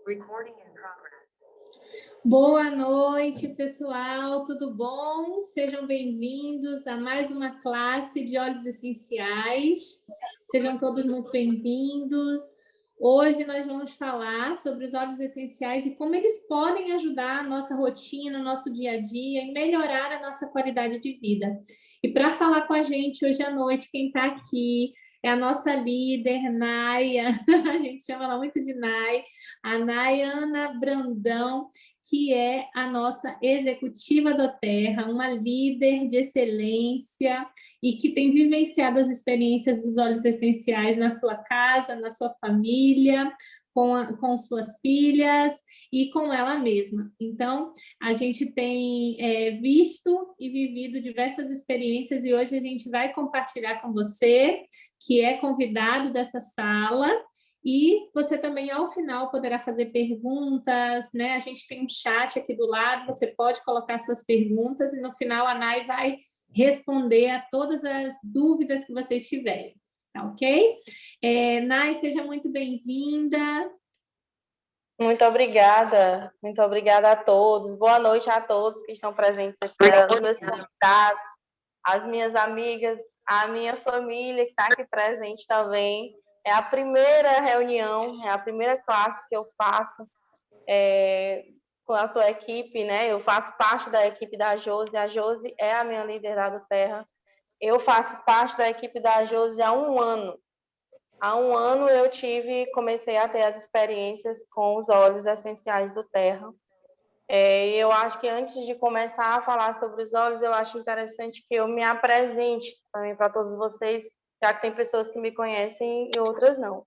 Recording in progress. Boa noite, pessoal, tudo bom? Sejam bem-vindos a mais uma classe de óleos essenciais. Sejam todos muito bem-vindos. Hoje nós vamos falar sobre os óleos essenciais e como eles podem ajudar a nossa rotina, o nosso dia a dia e melhorar a nossa qualidade de vida. E para falar com a gente hoje à noite, quem está aqui é a nossa líder, Naya, a gente chama ela muito de Nay, a Nayana Brandão, que é a nossa executiva da Terra, uma líder de excelência e que tem vivenciado as experiências dos óleos essenciais na sua casa, na sua família, com suas filhas e com ela mesma. Então, a gente tem visto e vivido diversas experiências e hoje a gente vai compartilhar com você, que é convidado dessa sala. E você também, ao final, poderá fazer perguntas, né? A gente tem um chat aqui do lado, você pode colocar suas perguntas e no final a Nay vai responder a todas as dúvidas que vocês tiverem, tá ok? Nay, seja muito bem-vinda. Muito obrigada a todos. Boa noite a todos que estão presentes aqui, aos meus convidados, as minhas amigas, a minha família que está aqui presente também. É a primeira reunião, é a primeira classe que eu faço com a sua equipe, né? Eu faço parte da equipe da Josi, a Josi é a minha líder da do Terra. Eu faço parte da equipe da Josi há um ano. Há um ano eu comecei a ter as experiências com os óleos essenciais do Terra. Eu acho que antes de começar a falar sobre os óleos, eu acho interessante que eu me apresente também para todos vocês, já que tem pessoas que me conhecem e outras não.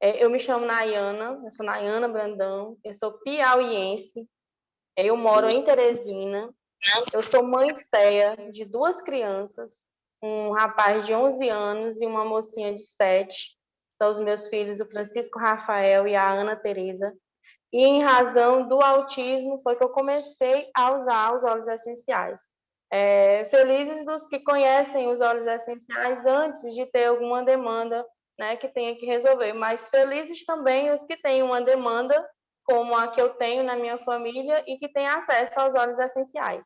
Eu me chamo Nayana, eu sou Nayana Brandão, eu sou piauiense, eu moro em Teresina, eu sou mãe Teia de 2 crianças, um rapaz de 11 anos e uma mocinha de 7. São os meus filhos, o Francisco Rafael e a Ana Teresa. E em razão do autismo foi que eu comecei a usar os óleos essenciais. Felizes dos que conhecem os óleos essenciais antes de ter alguma demanda, né, que tenha que resolver, mas felizes também os que têm uma demanda como a que eu tenho na minha família e que têm acesso aos óleos essenciais.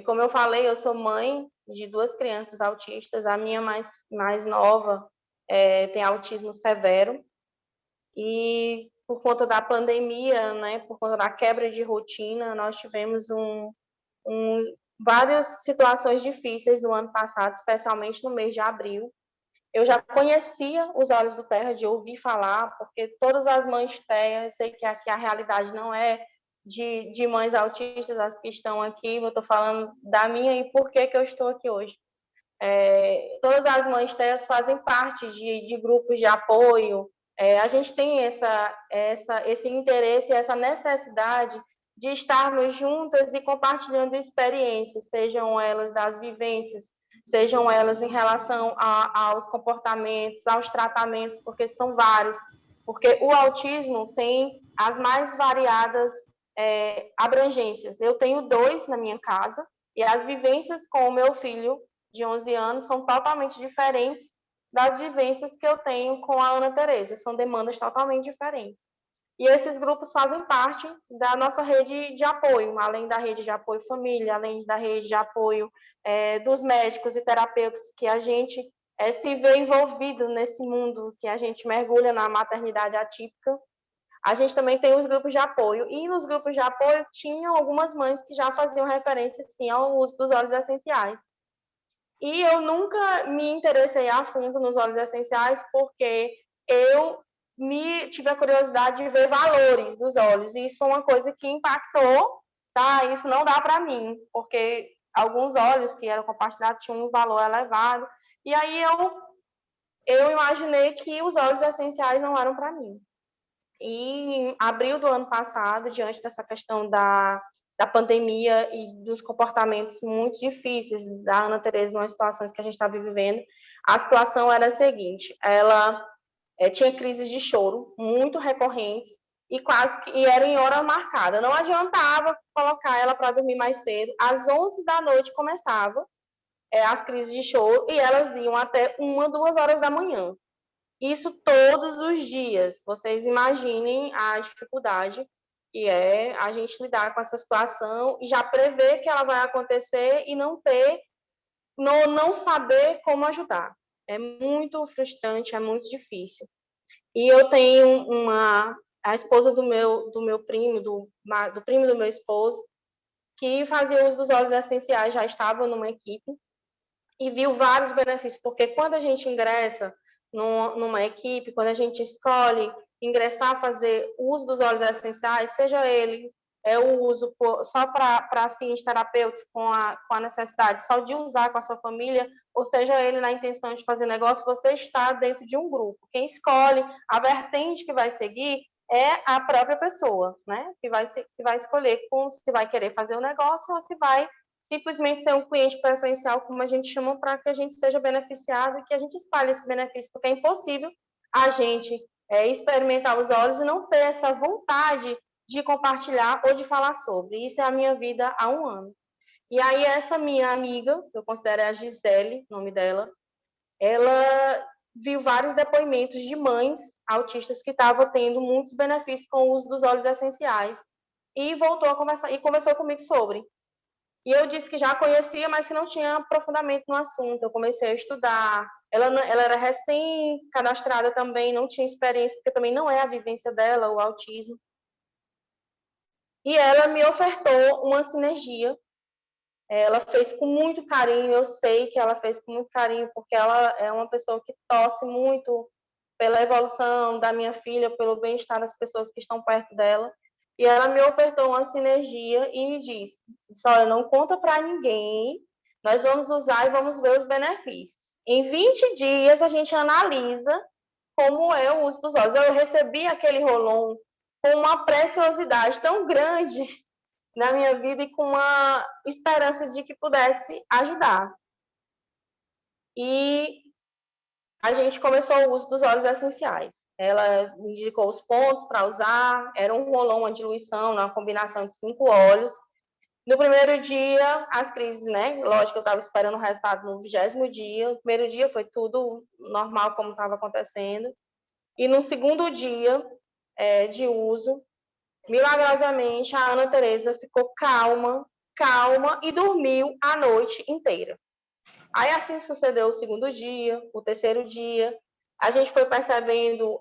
Como eu falei, eu sou mãe de 2 crianças autistas, a minha mais nova tem autismo severo, e por conta da pandemia, né, por conta da quebra de rotina, nós tivemos várias situações difíceis no ano passado, especialmente no mês de abril. Eu já conhecia os Olhos do Terra, de ouvir falar, porque todas as mães Teia, eu sei que aqui a realidade não é de mães autistas, as que estão aqui, eu estou falando da minha e por que eu estou aqui hoje. Todas as mães Teias fazem parte de grupos de apoio. A gente tem esse interesse, essa necessidade de estarmos juntas e compartilhando experiências, sejam elas das vivências, sejam elas em relação aos comportamentos, aos tratamentos, porque são vários. Porque o autismo tem as mais variadas abrangências. Eu tenho 2 na minha casa, e as vivências com o meu filho de 11 anos são totalmente diferentes das vivências que eu tenho com a Ana Teresa, são demandas totalmente diferentes. E esses grupos fazem parte da nossa rede de apoio, além da rede de apoio família, além da rede de apoio dos médicos e terapeutas, que a gente se vê envolvido nesse mundo, que a gente mergulha na maternidade atípica. A gente também tem os grupos de apoio, e nos grupos de apoio tinham algumas mães que já faziam referência, sim, ao uso dos óleos essenciais. E eu nunca me interessei a fundo nos óleos essenciais, porque eu tive a curiosidade de ver valores dos óleos, e isso foi uma coisa que impactou, tá? Isso não dá para mim, porque alguns óleos que eram compartilhados tinham um valor elevado, e aí eu imaginei que os óleos essenciais não eram para mim. E em abril do ano passado, diante dessa questão da pandemia e dos comportamentos muito difíceis da Ana Teresa, nas situações que a gente estava vivendo, a situação era a seguinte: ela tinha crises de choro muito recorrentes e era em hora marcada. Não adiantava colocar ela para dormir mais cedo. Às 11 da noite começava as crises de choro, e elas iam até 1, 2 horas da manhã. Isso todos os dias. Vocês imaginem a dificuldade que é a gente lidar com essa situação e já prever que ela vai acontecer e não saber como ajudar. É muito frustrante, é muito difícil. E eu tenho a esposa do meu primo, do primo do meu esposo, que fazia uso dos óleos essenciais, já estava numa equipe e viu vários benefícios, porque quando a gente ingressa numa equipe, quando a gente escolhe ingressar a fazer uso dos óleos essenciais, seja ele o uso só para fins terapêuticos, com a necessidade só de usar com a sua família, ou seja ele na intenção de fazer negócio, você está dentro de um grupo. Quem escolhe a vertente que vai seguir é a própria pessoa, né? Que vai escolher se vai querer fazer o negócio ou se vai simplesmente ser um cliente preferencial, como a gente chama, para que a gente seja beneficiado e que a gente espalhe esse benefício, porque é impossível a gente experimentar os óleos e não ter essa vontade de compartilhar ou de falar sobre. Isso é a minha vida há 1 ano. E aí essa minha amiga, que eu considero a Gisele, o nome dela, ela viu vários depoimentos de mães autistas que estavam tendo muitos benefícios com o uso dos óleos essenciais e voltou a conversar e conversou comigo sobre. E eu disse que já conhecia, mas que não tinha aprofundamento no assunto. Eu comecei a estudar. Ela era recém-cadastrada também, não tinha experiência, porque também não é a vivência dela, o autismo. E ela me ofertou uma sinergia. Ela fez com muito carinho, eu sei que ela fez com muito carinho, porque ela é uma pessoa que torce muito pela evolução da minha filha, pelo bem-estar das pessoas que estão perto dela. E ela me ofertou uma sinergia e me disse: olha, não conta para ninguém, nós vamos usar e vamos ver os benefícios. Em 20 dias, a gente analisa como é o uso dos óleos. Eu recebi aquele rolon com uma preciosidade tão grande na minha vida e com uma esperança de que pudesse ajudar. E a gente começou o uso dos óleos essenciais. Ela me indicou os pontos para usar, era um rolão, uma diluição, uma combinação de 5 óleos. No primeiro dia, as crises, né? Lógico que eu estava esperando o resultado no 20º dia. No primeiro dia foi tudo normal, como estava acontecendo. E no segundo dia de uso, milagrosamente, a Ana Tereza ficou calma e dormiu a noite inteira. Aí assim sucedeu o segundo dia, o terceiro dia, a gente foi percebendo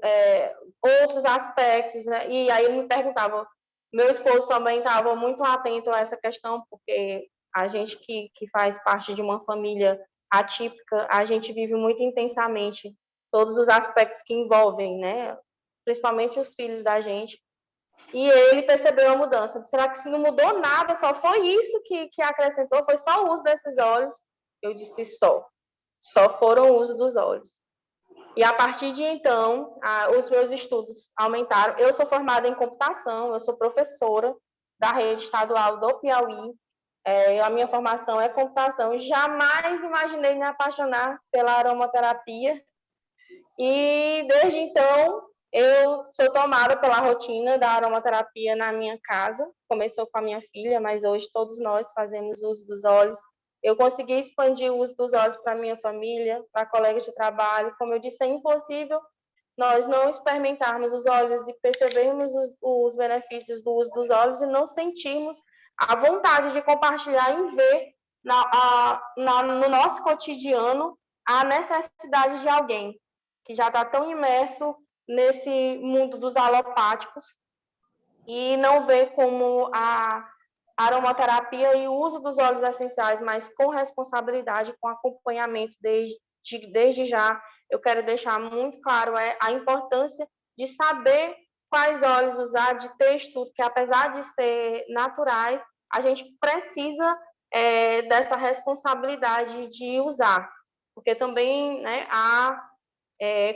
outros aspectos, né? E aí eu me perguntava, meu esposo também estava muito atento a essa questão, porque a gente que faz parte de uma família atípica, a gente vive muito intensamente todos os aspectos que envolvem, né? Principalmente os filhos da gente. E ele percebeu a mudança. Será que se não mudou nada, só foi isso que acrescentou? Foi só o uso desses óleos? Eu disse só foram o uso dos óleos. E a partir de então, os meus estudos aumentaram. Eu sou formada em computação, eu sou professora da rede estadual do Piauí. A minha formação é computação. Jamais imaginei me apaixonar pela aromaterapia. E desde então, eu sou tomada pela rotina da aromaterapia na minha casa. Começou com a minha filha, mas hoje todos nós fazemos uso dos óleos. Eu consegui expandir o uso dos óleos para minha família, para colegas de trabalho. Como eu disse, é impossível nós não experimentarmos os óleos e percebermos os benefícios do uso dos óleos e não sentirmos a vontade de compartilhar e ver no nosso cotidiano a necessidade de alguém que já está tão imerso nesse mundo dos alopáticos e não vê como a aromaterapia e o uso dos óleos essenciais, mas com responsabilidade, com acompanhamento desde já. Eu quero deixar muito claro a importância de saber quais óleos usar, de ter estudo, que apesar de ser naturais, a gente precisa dessa responsabilidade de usar, porque também, né, há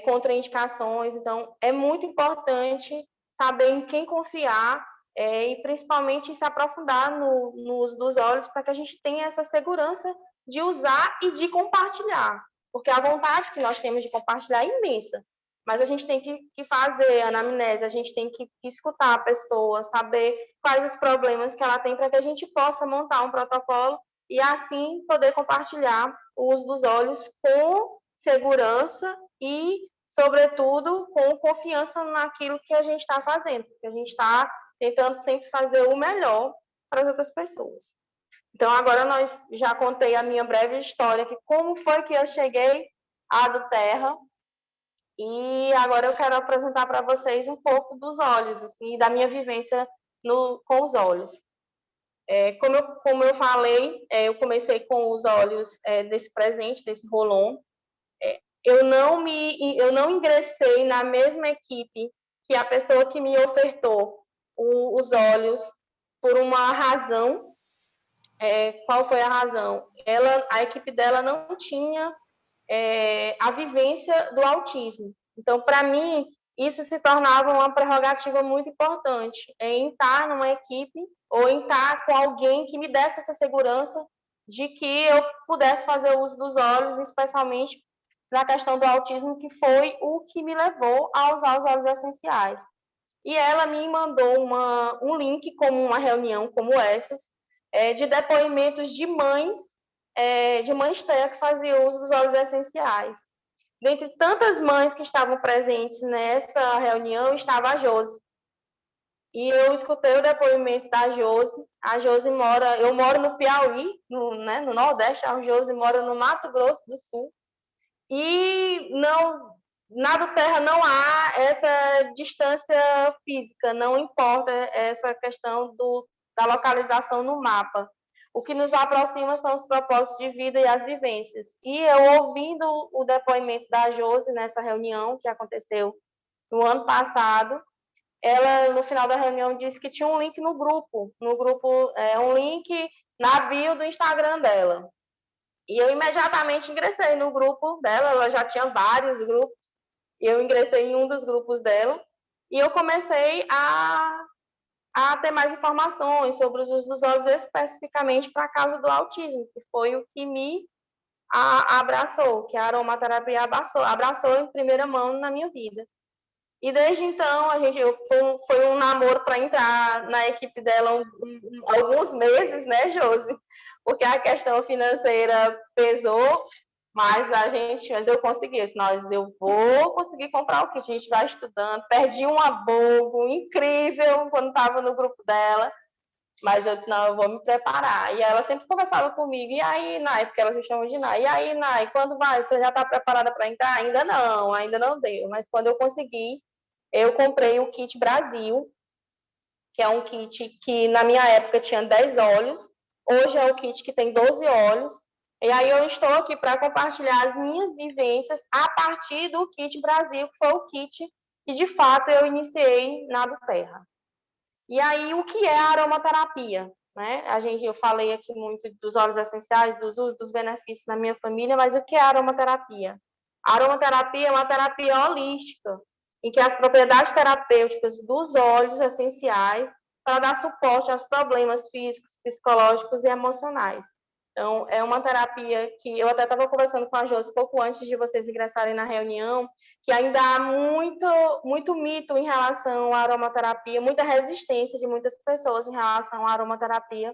contraindicações, então é muito importante saber em quem confiar e principalmente se aprofundar no uso dos óleos para que a gente tenha essa segurança de usar e de compartilhar, porque a vontade que nós temos de compartilhar é imensa, mas a gente tem que fazer a anamnese, a gente tem que escutar a pessoa, saber quais os problemas que ela tem para que a gente possa montar um protocolo e assim poder compartilhar o uso dos óleos com segurança e sobretudo com confiança naquilo que a gente está fazendo, porque a gente está tentando sempre fazer o melhor para as outras pessoas. Então, agora nós já contei a minha breve história, que como foi que eu cheguei à do Terra, e agora eu quero apresentar para vocês um pouco dos olhos, assim, da minha vivência com os olhos. Como eu falei, eu comecei com os olhos desse presente, desse Rolon. Eu não ingressei na mesma equipe que a pessoa que me ofertou os olhos por uma razão. Qual foi a razão? A equipe dela não tinha a vivência do autismo. Então, para mim, isso se tornava uma prerrogativa muito importante, em estar numa equipe ou em estar com alguém que me desse essa segurança de que eu pudesse fazer uso dos olhos, especialmente na questão do autismo, que foi o que me levou a usar os olhos essenciais. E ela me mandou um link, como uma reunião como essas, de depoimentos de mães TEA que faziam uso dos óleos essenciais. Dentre tantas mães que estavam presentes nessa reunião, estava a Josi. E eu escutei o depoimento da Josi. A Josi eu moro no Piauí, no Nordeste, a Josi mora no Mato Grosso do Sul. E na do Terra não há essa distância física, não importa essa questão da localização no mapa. O que nos aproxima são os propósitos de vida e as vivências. E eu, ouvindo o depoimento da Josi nessa reunião que aconteceu no ano passado, ela, no final da reunião, disse que tinha um link no grupo, um link na bio do Instagram dela. E eu imediatamente ingressei no grupo dela, ela já tinha vários grupos, e eu ingressei em um dos grupos dela, e eu comecei a ter mais informações sobre os usos dos olhos, especificamente para a causa do autismo, que foi o que me abraçou, que a aromaterapia abraçou em primeira mão na minha vida. E desde então, foi um namoro para entrar na equipe dela alguns meses, né, Josi? Porque a questão financeira pesou, mas eu consegui. Eu vou conseguir comprar o kit. A gente vai estudando. Perdi um abogo incrível quando estava no grupo dela, mas eu disse, não, eu vou me preparar. E ela sempre conversava comigo, e aí, Nai, porque elas me chamam de Nai, e aí, Nai, quando vai? Você já está preparada para entrar? Ainda não deu. Mas quando eu consegui, eu comprei o kit Brasil, que é um kit que na minha época tinha 10 óleos, hoje é o kit que tem 12 óleos, e aí eu estou aqui para compartilhar as minhas vivências a partir do kit Brasil, que foi o kit que de fato eu iniciei na do Terra. E aí, o que é a aromaterapia? Né? Eu falei aqui muito dos óleos essenciais, dos benefícios na minha família, mas o que é a aromaterapia? A aromaterapia é uma terapia holística, em que as propriedades terapêuticas dos óleos essenciais para dar suporte aos problemas físicos, psicológicos e emocionais. Então, é uma terapia que eu até estava conversando com a Josi pouco antes de vocês ingressarem na reunião, que ainda há muito mito em relação à aromaterapia, muita resistência de muitas pessoas em relação à aromaterapia,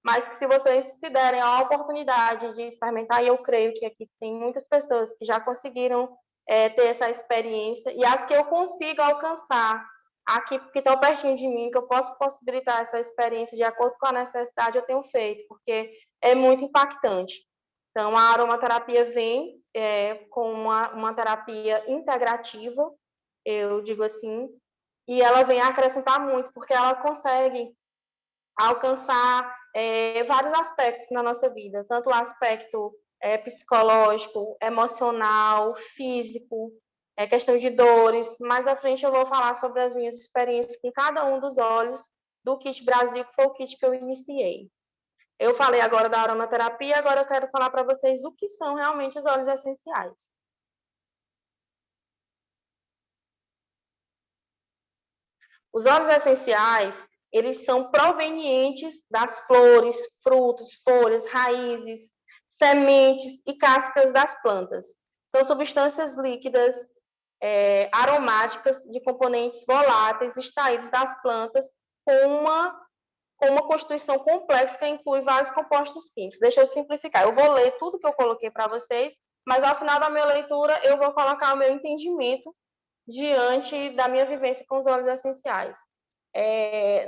mas que se vocês se derem a oportunidade de experimentar, e eu creio que aqui tem muitas pessoas que já conseguiram ter essa experiência, e as que eu consigo alcançar aqui, que estão pertinho de mim, que eu posso possibilitar essa experiência de acordo com a necessidade, eu tenho feito, porque é muito impactante. Então, a aromaterapia vem com uma terapia integrativa, eu digo assim, e ela vem acrescentar muito, porque ela consegue alcançar vários aspectos na nossa vida, tanto o aspecto psicológico, emocional, físico, questão de dores. Mais à frente eu vou falar sobre as minhas experiências com cada um dos óleos do Kit Brasil, que foi o kit que eu iniciei. Eu falei agora da aromaterapia, agora eu quero falar para vocês o que são realmente os óleos essenciais. Os óleos essenciais, eles são provenientes das flores, frutos, folhas, raízes, sementes e cascas das plantas. São substâncias líquidas, aromáticas de componentes voláteis extraídos das plantas com uma constituição complexa que inclui vários compostos químicos. Deixa eu simplificar. Eu vou ler tudo que eu coloquei para vocês mas ao final da minha leitura eu vou colocar o meu entendimento diante da minha vivência com os óleos essenciais.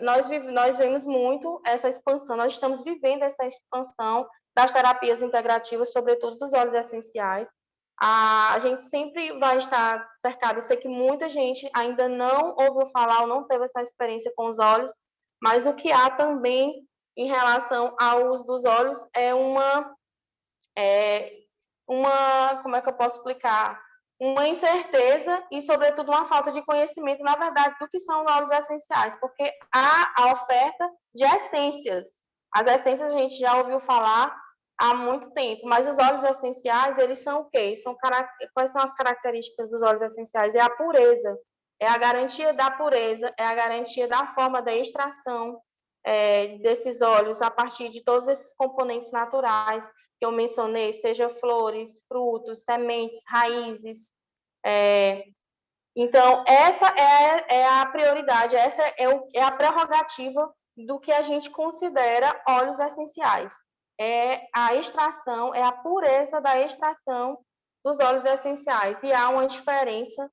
Nós vemos muito essa expansão, nós estamos vivendo essa expansão das terapias integrativas, sobretudo dos óleos essenciais. A gente sempre vai estar cercado, eu sei que muita gente ainda não ouviu falar ou não teve essa experiência com os óleos, mas o que há também em relação ao uso dos óleos é como é que eu posso explicar? Uma incerteza e, sobretudo, uma falta de conhecimento, na verdade, do que são os óleos essenciais, porque há a oferta de essências. As essências a gente já ouviu falar há muito tempo, mas os óleos essenciais, eles são o quê? Quais são as características dos óleos essenciais? É a pureza, é a garantia da pureza, é a garantia da forma da extração desses óleos a partir de todos esses componentes naturais que eu mencionei, seja flores, frutos, sementes, raízes. Então, essa é a prioridade, essa é a prerrogativa do que a gente considera óleos essenciais. É a extração, é a pureza da extração dos óleos essenciais. E há uma diferença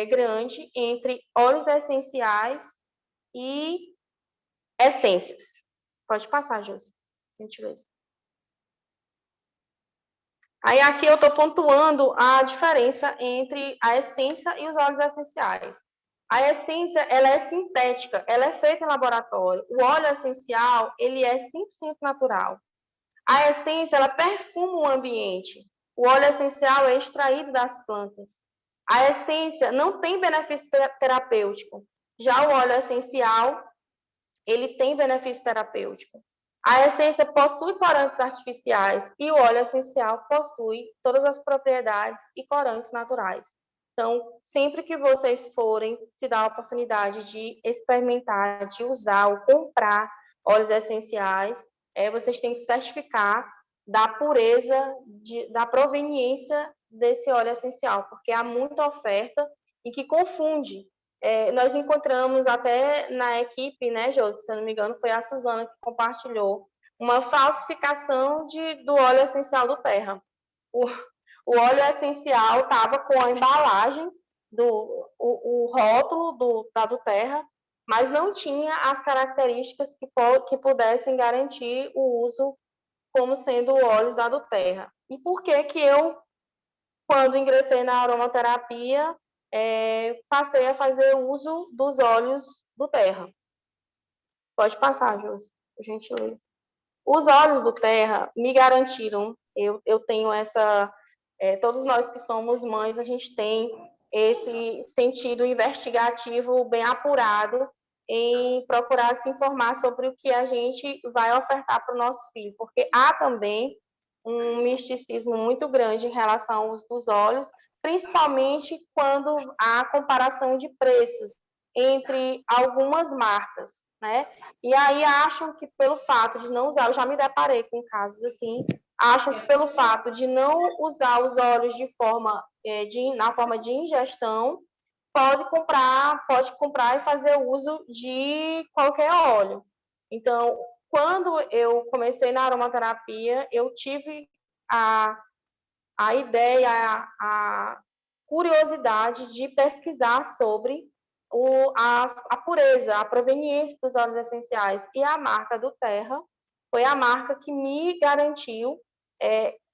grande entre óleos essenciais e essências. Pode passar, Josi. Gentileza. Aí aqui eu estou pontuando a diferença entre a essência e os óleos essenciais. A essência, ela é sintética, ela é feita em laboratório. O óleo essencial, ele é 100% natural. A essência, ela perfuma o ambiente. O óleo essencial é extraído das plantas. A essência não tem benefício terapêutico. Já o óleo essencial, ele tem benefício terapêutico. A essência possui corantes artificiais e o óleo essencial possui todas as propriedades e corantes naturais. Então, sempre que vocês forem se dar a oportunidade de experimentar, de usar ou comprar óleos essenciais, vocês têm que certificar da pureza, da proveniência desse óleo essencial, porque há muita oferta e que confunde. Nós encontramos até na equipe, né, Josi, se eu não me engano, foi a Suzana que compartilhou uma falsificação do óleo essencial do Terra. O óleo essencial estava com a embalagem, o rótulo do Terra, mas não tinha as características que pudessem garantir o uso como sendo o óleo da do Terra. E por que que eu, quando ingressei na aromaterapia, passei a fazer uso dos óleos do Terra? Pode passar, Josi, por gentileza. Os óleos do Terra me garantiram, eu tenho essa... todos nós que somos mães, a gente tem esse sentido investigativo bem apurado em procurar se informar sobre o que a gente vai ofertar para o nosso filho, porque há também um misticismo muito grande em relação ao uso dos óleos, principalmente quando há comparação de preços entre algumas marcas, né? E aí acham que pelo fato de não usar, eu já me deparei com casos assim, acham que pelo fato de não usar os óleos na forma de ingestão, pode comprar e fazer uso de qualquer óleo. Então, quando eu comecei na aromaterapia, eu tive a ideia, a curiosidade de pesquisar sobre a pureza, a proveniência dos óleos essenciais. E a marca do Terra foi a marca que me garantiu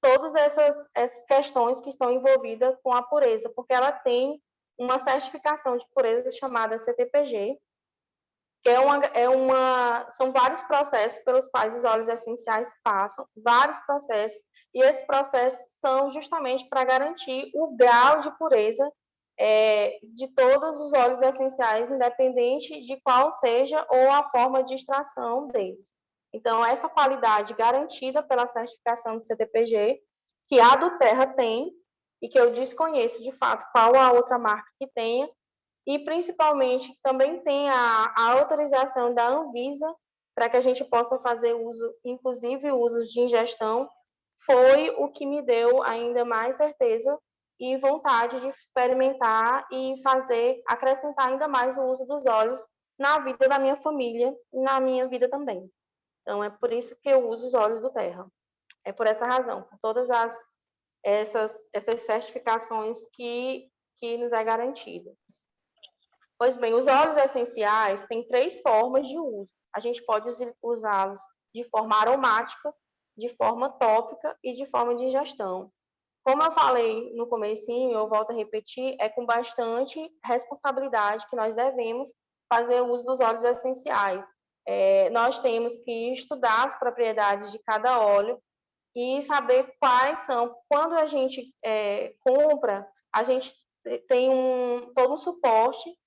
todas essas questões que estão envolvidas com a pureza, porque ela tem uma certificação de pureza chamada CTPG, que são vários processos pelos quais os óleos essenciais passam, vários processos, e esses processos são justamente para garantir o grau de pureza de todos os óleos essenciais, independente de qual seja ou a forma de extração deles. Então, essa qualidade garantida pela certificação do CTPG, que a do Terra tem, e que eu desconheço de fato qual a outra marca que tenha, e principalmente também tem a autorização da Anvisa para que a gente possa fazer uso, inclusive usos de ingestão, foi o que me deu ainda mais certeza e vontade de experimentar e acrescentar ainda mais o uso dos óleos na vida da minha família e na minha vida também. Então, é por isso que eu uso os óleos do Terra. É por essa razão, por todas as essas certificações que nos é garantido. Pois bem, os óleos essenciais têm 3 formas de uso. A gente pode usá-los de forma aromática, de forma tópica e de forma de ingestão. Como eu falei no comecinho, eu volto a repetir, é com bastante responsabilidade que nós devemos fazer o uso dos óleos essenciais. Nós temos que estudar as propriedades de cada óleo e saber quais são. Quando a gente compra, a gente tem todo um suporte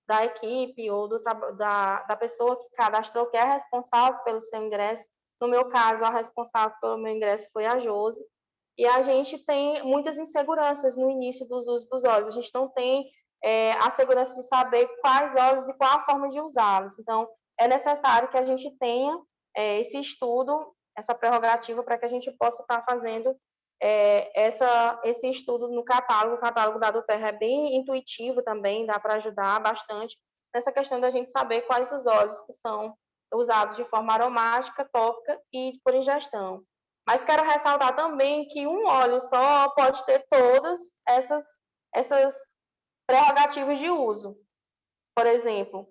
da equipe ou da pessoa que cadastrou, que é responsável pelo seu ingresso. No meu caso, a responsável pelo meu ingresso foi a Josi. E a gente tem muitas inseguranças no início dos usos dos óleos. A gente não tem a segurança de saber quais óleos e qual a forma de usá-los. Então, é necessário que a gente tenha esse estudo, essa prerrogativa, para que a gente possa estar fazendo esse estudo no catálogo. O catálogo da Doterra é bem intuitivo também, dá para ajudar bastante nessa questão da gente saber quais os óleos que são usados de forma aromática, tópica e por ingestão. Mas quero ressaltar também que um óleo só pode ter todas essas prerrogativas de uso. Por exemplo,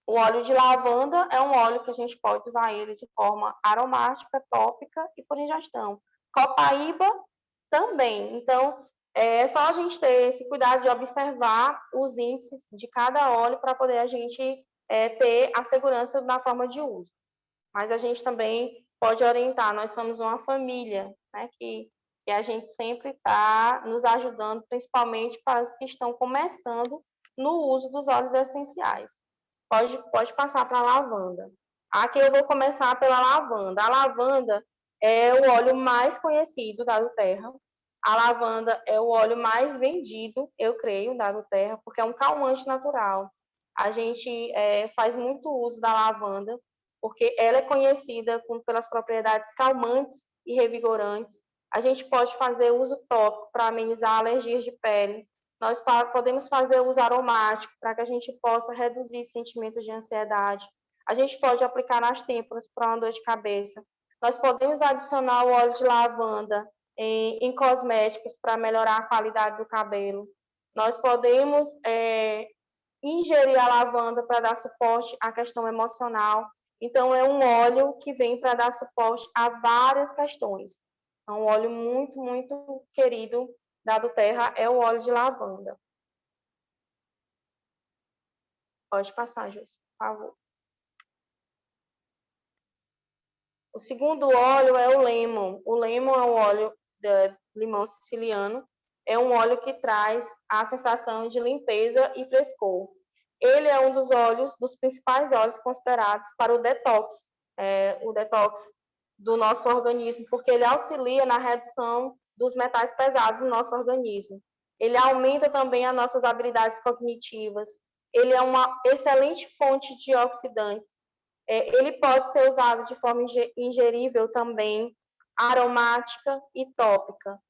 o óleo de lavanda é um óleo que a gente pode usar ele de forma aromática, tópica e por ingestão. Copaíba também. Então, é só a gente ter esse cuidado de observar os índices de cada óleo para poder a gente ter a segurança na forma de uso. Mas a gente também pode orientar, nós somos uma família, né, que a gente sempre está nos ajudando, principalmente para os que estão começando no uso dos óleos essenciais. Pode passar para a lavanda. Aqui eu vou começar pela lavanda. A lavanda é o óleo mais conhecido da Doterra. A lavanda é o óleo mais vendido, eu creio, da Doterra, porque é um calmante natural. A gente faz muito uso da lavanda, porque ela é conhecida pelas propriedades calmantes e revigorantes. A gente pode fazer uso tópico para amenizar alergias de pele. Nós podemos fazer uso aromático para que a gente possa reduzir sentimentos de ansiedade. A gente pode aplicar nas têmporas para uma dor de cabeça. Nós podemos adicionar o óleo de lavanda em cosméticos para melhorar a qualidade do cabelo. Nós podemos ingerir a lavanda para dar suporte à questão emocional. Então, é um óleo que vem para dar suporte a várias questões. É um óleo muito, muito querido da Doterra, é o óleo de lavanda. Pode passar, Júlio, por favor. O segundo óleo é o lemon. O lemon é um óleo de limão siciliano. É um óleo que traz a sensação de limpeza e frescor. Ele é um dos principais óleos considerados para o detox do nosso organismo, porque ele auxilia na redução dos metais pesados no nosso organismo. Ele aumenta também as nossas habilidades cognitivas. Ele é uma excelente fonte de oxidantes. Ele pode ser usado de forma ingerível também, aromática e tópica.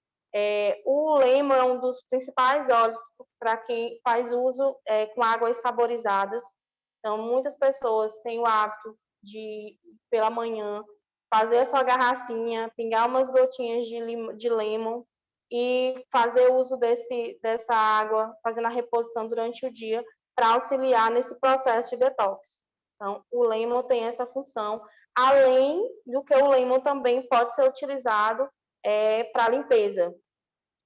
O lemon é um dos principais óleos para quem faz uso com águas saborizadas. Então, muitas pessoas têm o hábito de, pela manhã, fazer a sua garrafinha, pingar umas gotinhas de lemon e fazer uso dessa água, fazendo a reposição durante o dia, para auxiliar nesse processo de detox. Então, o lemon tem essa função, além do que o lemon também pode ser utilizado para limpeza,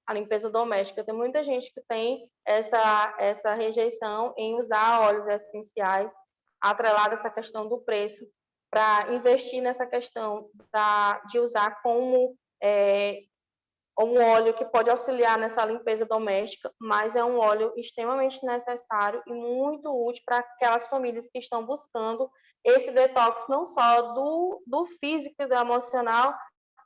a limpeza doméstica. Tem muita gente que tem essa rejeição em usar óleos essenciais, atrelado a essa questão do preço, para investir nessa questão de usar como um óleo que pode auxiliar nessa limpeza doméstica, mas é um óleo extremamente necessário e muito útil para aquelas famílias que estão buscando esse detox não só do físico e do emocional,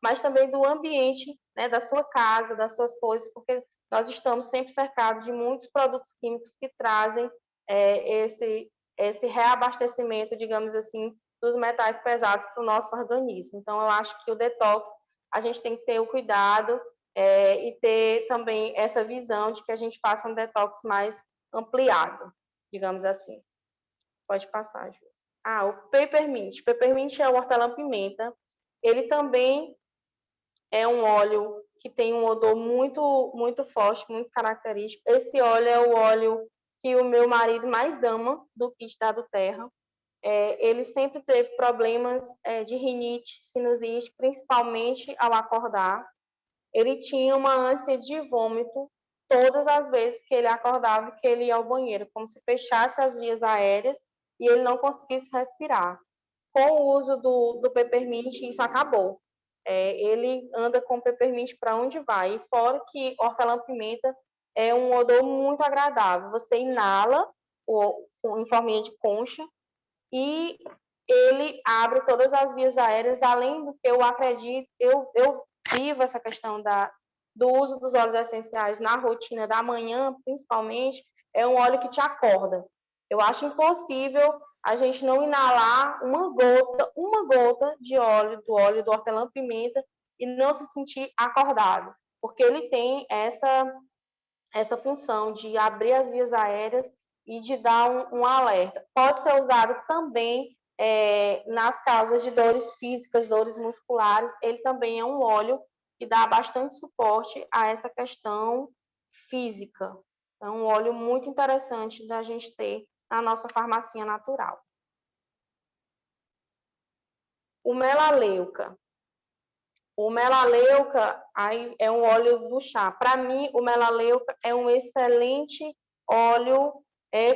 mas também do ambiente, né, da sua casa, das suas coisas, porque nós estamos sempre cercados de muitos produtos químicos que trazem esse reabastecimento, digamos assim, dos metais pesados para o nosso organismo. Então, eu acho que o detox, a gente tem que ter o cuidado e ter também essa visão de que a gente faça um detox mais ampliado, digamos assim. Pode passar, Júlia. O peppermint. O peppermint é o hortelã-pimenta. Ele também é um óleo que tem um odor muito, muito forte, muito característico. Esse óleo é o óleo que o meu marido mais ama do kit da Terra. Ele sempre teve problemas de rinite, sinusite, principalmente ao acordar. Ele tinha uma ânsia de vômito todas as vezes que ele acordava e que ele ia ao banheiro, como se fechasse as vias aéreas e ele não conseguisse respirar. Com o uso do Peppermint, isso acabou. Ele anda com Peppermint para onde vai. E fora que hortelã-pimenta é um odor muito agradável. Você inala em forminha de concha e ele abre todas as vias aéreas, além do que eu acredito, eu vivo essa questão do uso dos óleos essenciais na rotina da manhã, principalmente, é um óleo que te acorda. Eu acho impossível a gente não inalar uma gota de óleo, do óleo do hortelã-pimenta e não se sentir acordado, porque ele tem essa função de abrir as vias aéreas e de dar um alerta. Pode ser usado também nas causas de dores físicas, dores musculares. Ele também é um óleo que dá bastante suporte a essa questão física. É um óleo muito interessante da gente ter na nossa farmacinha natural. O melaleuca. O melaleuca é um óleo do chá. Para mim, o melaleuca é um excelente óleo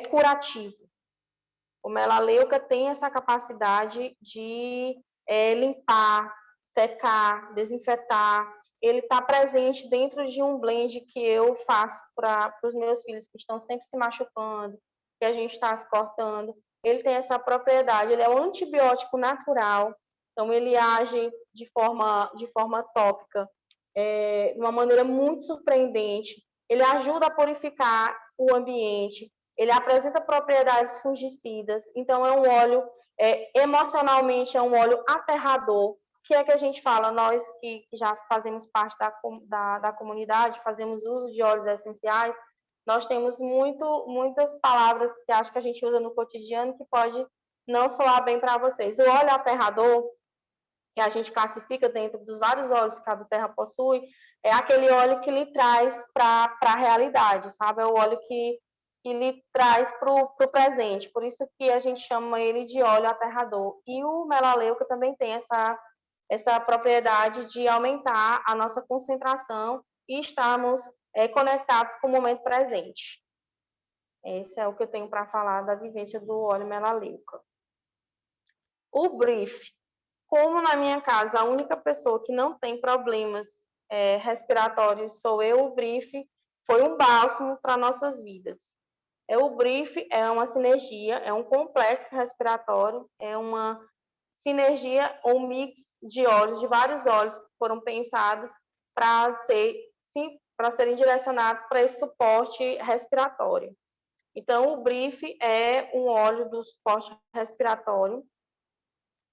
curativo. O melaleuca tem essa capacidade de limpar, secar, desinfetar. Ele está presente dentro de um blend que eu faço para os meus filhos que estão sempre se machucando, que a gente está se cortando. Ele tem essa propriedade, ele é um antibiótico natural, então ele age de forma tópica, de uma maneira muito surpreendente. Ele ajuda a purificar o ambiente, ele apresenta propriedades fungicidas, então é um óleo, emocionalmente é um óleo aterrador. O que é que a gente fala? Nós que já fazemos parte da comunidade, fazemos uso de óleos essenciais, nós temos muitas palavras que acho que a gente usa no cotidiano que pode não soar bem para vocês. O óleo aterrador, que a gente classifica dentro dos vários óleos que a Terra possui, é aquele óleo que lhe traz para a realidade, sabe? É o óleo que lhe traz para o presente. Por isso que a gente chama ele de óleo aterrador. E o melaleuca também tem essa propriedade de aumentar a nossa concentração e estarmos conectados com o momento presente. Esse é o que eu tenho para falar da vivência do óleo melaleuca. O brief. Como na minha casa a única pessoa que não tem problemas respiratórios sou eu, o brief foi um bálsamo para nossas vidas. O brief é uma sinergia, é um complexo respiratório, é uma sinergia ou mix de óleos, de vários óleos que foram pensados para serem direcionados para esse suporte respiratório. Então, o brief é um óleo do suporte respiratório.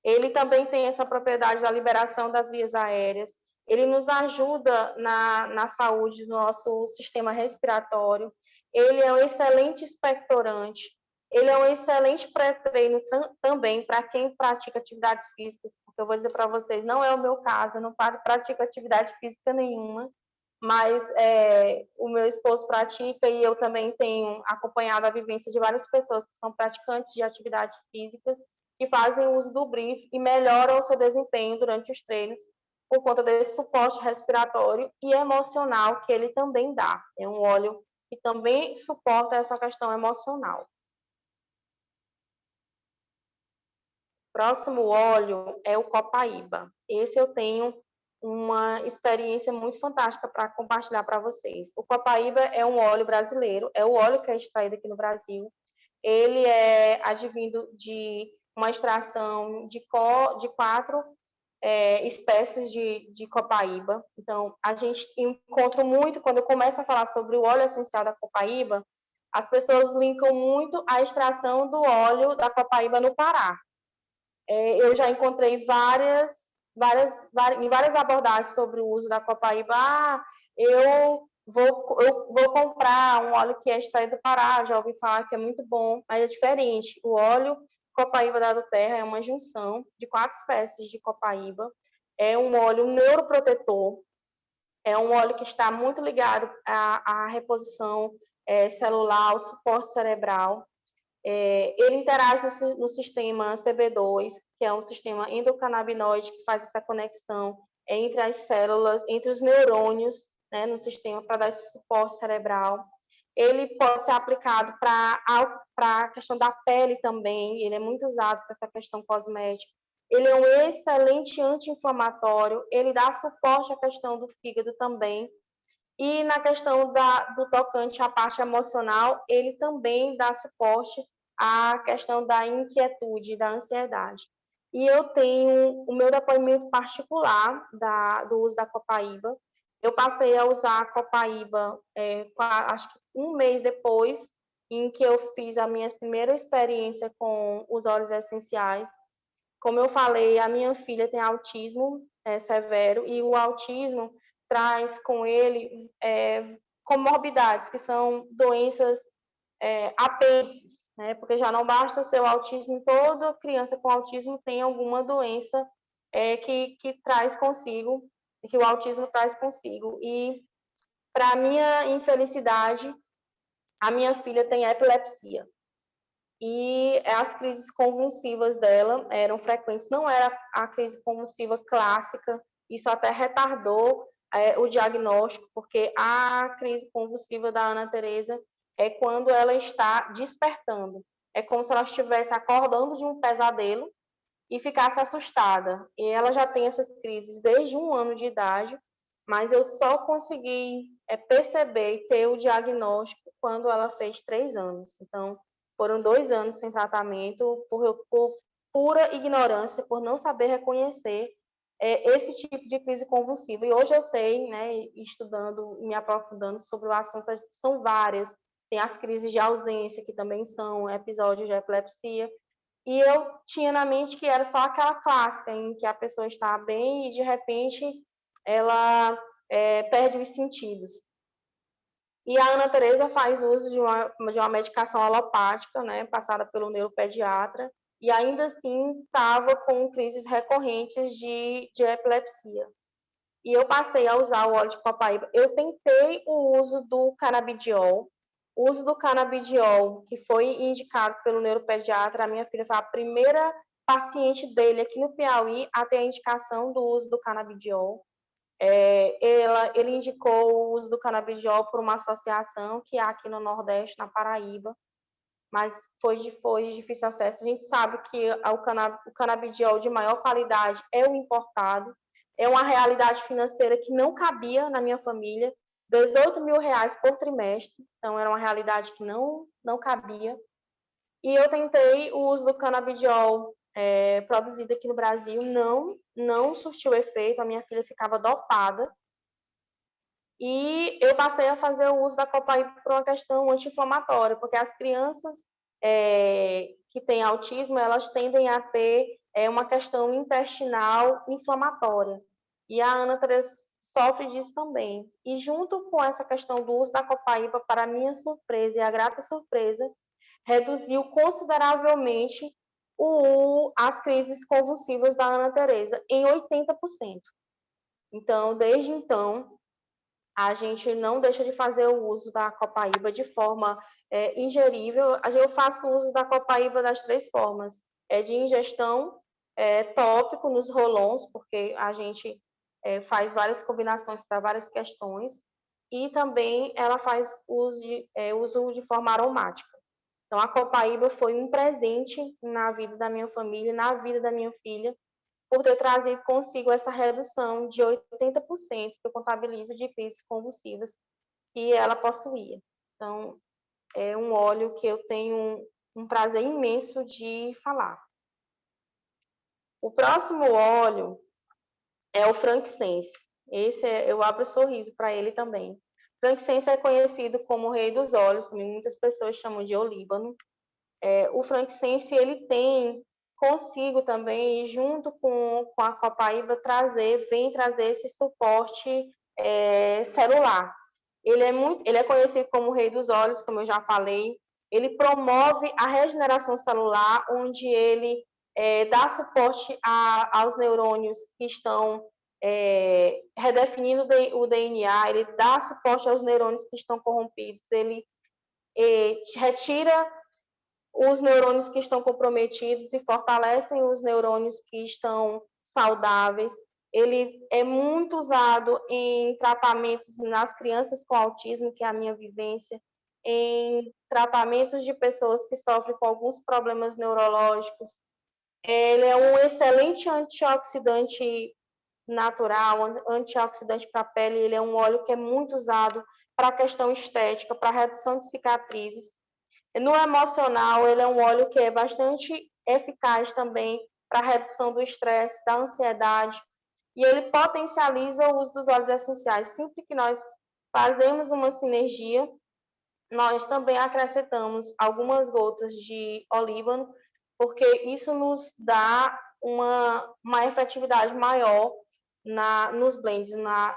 Ele também tem essa propriedade da liberação das vias aéreas. Ele nos ajuda na saúde do nosso sistema respiratório. Ele é um excelente expectorante. Ele é um excelente pré-treino também para quem pratica atividades físicas, porque eu vou dizer para vocês, não é o meu caso, eu não pratico atividade física nenhuma, mas o meu esposo pratica e eu também tenho acompanhado a vivência de várias pessoas que são praticantes de atividades físicas que fazem uso do brief e melhoram o seu desempenho durante os treinos por conta desse suporte respiratório e emocional que ele também dá. É um óleo que também suporta essa questão emocional. Próximo óleo é o copaíba. Esse eu tenho uma experiência muito fantástica para compartilhar para vocês. O copaíba é um óleo brasileiro, é o óleo que é extraído aqui no Brasil. Ele é advindo de uma extração de 4 espécies de copaíba. Então, a gente encontra muito, quando eu começo a falar sobre o óleo essencial da copaíba, as pessoas linkam muito a extração do óleo da copaíba no Pará. Eu já encontrei em várias abordagens sobre o uso da copaíba. Eu vou comprar um óleo que é extraído do Pará, já ouvi falar que é muito bom, mas é diferente. O óleo copaíba da Terra é uma junção de 4 espécies de copaíba. É um óleo neuroprotetor. É um óleo que está muito ligado à reposição celular, ao suporte cerebral. Ele interage no sistema CB2, que é um sistema endocannabinoide que faz essa conexão entre as células, entre os neurônios, né, no sistema, para dar esse suporte cerebral. Ele pode ser aplicado para a questão da pele também, ele é muito usado para essa questão cosmética. Ele é um excelente anti-inflamatório, ele dá suporte à questão do fígado também. E na questão do tocante à parte emocional, ele também dá suporte à questão da inquietude, da ansiedade. E eu tenho o meu depoimento particular do uso da copaíba. Eu passei a usar a copaíba, acho que um mês depois, em que eu fiz a minha primeira experiência com os óleos essenciais. Como eu falei, a minha filha tem autismo severo, e o autismo traz com ele comorbidades, que são doenças apêndices, né? Porque já não basta ser o autismo, toda criança com autismo tem alguma doença que traz consigo, que o autismo traz consigo. E, para minha infelicidade, a minha filha tem epilepsia. E as crises convulsivas dela eram frequentes, não era a crise convulsiva clássica, isso até retardou o diagnóstico, porque a crise convulsiva da Ana Teresa é quando ela está despertando, é como se ela estivesse acordando de um pesadelo e ficasse assustada, e ela já tem essas crises desde 1 ano de idade, mas eu só consegui perceber e ter o diagnóstico quando ela fez 3 anos, então foram 2 anos sem tratamento, por pura ignorância, por não saber reconhecer esse tipo de crise convulsiva. E hoje eu sei, né, estudando e me aprofundando sobre o assunto, são várias. Tem as crises de ausência, que também são episódios de epilepsia. E eu tinha na mente que era só aquela clássica, em que a pessoa está bem e, de repente, ela perde os sentidos. E a Ana Teresa faz uso de uma medicação alopática, né, passada pelo neuropediatra, e ainda assim estava com crises recorrentes de epilepsia. E eu passei a usar o óleo de copaíba. Eu tentei o uso do canabidiol. O uso do canabidiol, que foi indicado pelo neuropediatra, a minha filha foi a primeira paciente dele aqui no Piauí a ter a indicação do uso do canabidiol. Ele indicou o uso do canabidiol por uma associação que há aqui no Nordeste, na Paraíba, mas foi de difícil acesso. A gente sabe que o canabidiol de maior qualidade é o importado, é uma realidade financeira que não cabia na minha família, R$18.000 por trimestre, então era uma realidade que não cabia. E eu tentei o uso do canabidiol produzido aqui no Brasil, não surtiu efeito, a minha filha ficava dopada. E eu passei a fazer o uso da copaíba por uma questão anti-inflamatória, porque as crianças que têm autismo, elas tendem a ter uma questão intestinal inflamatória. E a Ana Teresa sofre disso também. E junto com essa questão do uso da copaíba, para minha surpresa e a grata surpresa, reduziu consideravelmente as crises convulsivas da Ana Teresa em 80%. Então, desde então, a gente não deixa de fazer o uso da copaíba de forma ingerível. Eu faço uso da copaíba das 3 formas. De ingestão, tópico nos rolons, porque a gente faz várias combinações para várias questões, e também ela faz uso de forma aromática. Então, a copaíba foi um presente na vida da minha família, na vida da minha filha, por ter trazido consigo essa redução de 80% que eu contabilizo de crises convulsivas que ela possuía. Então, é um óleo que eu tenho um prazer imenso de falar. O próximo óleo é o frankincense. Esse eu abro o sorriso para ele também. Frankincense é conhecido como o rei dos óleos, como muitas pessoas chamam de olíbano. O frankincense, ele tem consigo também, junto com a copaíba, vem trazer esse suporte celular. Ele é conhecido como o rei dos óleos, como eu já falei. Ele promove a regeneração celular, onde ele dá suporte aos neurônios que estão redefinindo o DNA, ele dá suporte aos neurônios que estão corrompidos, ele retira os neurônios que estão comprometidos e fortalecem os neurônios que estão saudáveis. Ele é muito usado em tratamentos nas crianças com autismo, que é a minha vivência, em tratamentos de pessoas que sofrem com alguns problemas neurológicos. Ele é um excelente antioxidante natural, antioxidante para a pele. Ele é um óleo que é muito usado para a questão estética, para a redução de cicatrizes. No emocional, ele é um óleo que é bastante eficaz também para a redução do estresse, da ansiedade, e ele potencializa o uso dos óleos essenciais. Sempre que nós fazemos uma sinergia, nós também acrescentamos algumas gotas de olíbano, porque isso nos dá uma efetividade maior nos blends.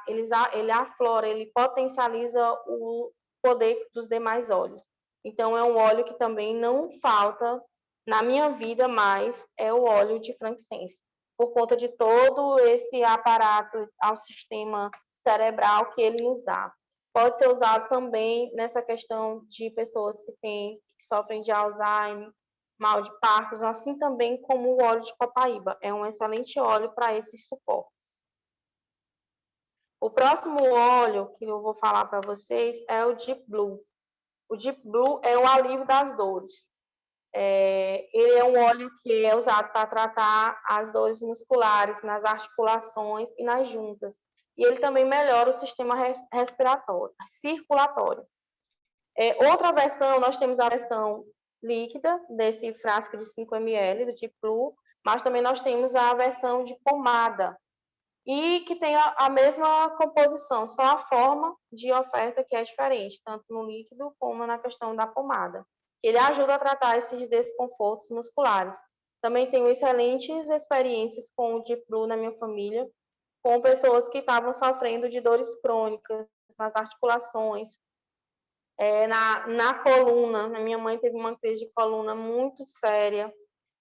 Ele aflora, ele potencializa o poder dos demais óleos. Então, é um óleo que também não falta na minha vida mais, é o óleo de frankincense, por conta de todo esse aparato ao sistema cerebral que ele nos dá. Pode ser usado também nessa questão de pessoas que sofrem de Alzheimer, mal de Parkinson, assim também como o óleo de copaíba. É um excelente óleo para esses suportes. O próximo óleo que eu vou falar para vocês é o Deep Blue. O Deep Blue é o alívio das dores. Ele é um óleo que é usado para tratar as dores musculares, nas articulações e nas juntas. E ele também melhora o sistema respiratório, circulatório. Outra versão, nós temos a versão líquida, desse frasco de 5 ml, do Deep Blue, mas também nós temos a versão de pomada, e que tem a mesma composição, só a forma de oferta que é diferente, tanto no líquido como na questão da pomada. Ele ajuda a tratar esses desconfortos musculares. Também tenho excelentes experiências com o Deep Blue na minha família, com pessoas que estavam sofrendo de dores crônicas nas articulações, na coluna. A minha mãe teve uma crise de coluna muito séria,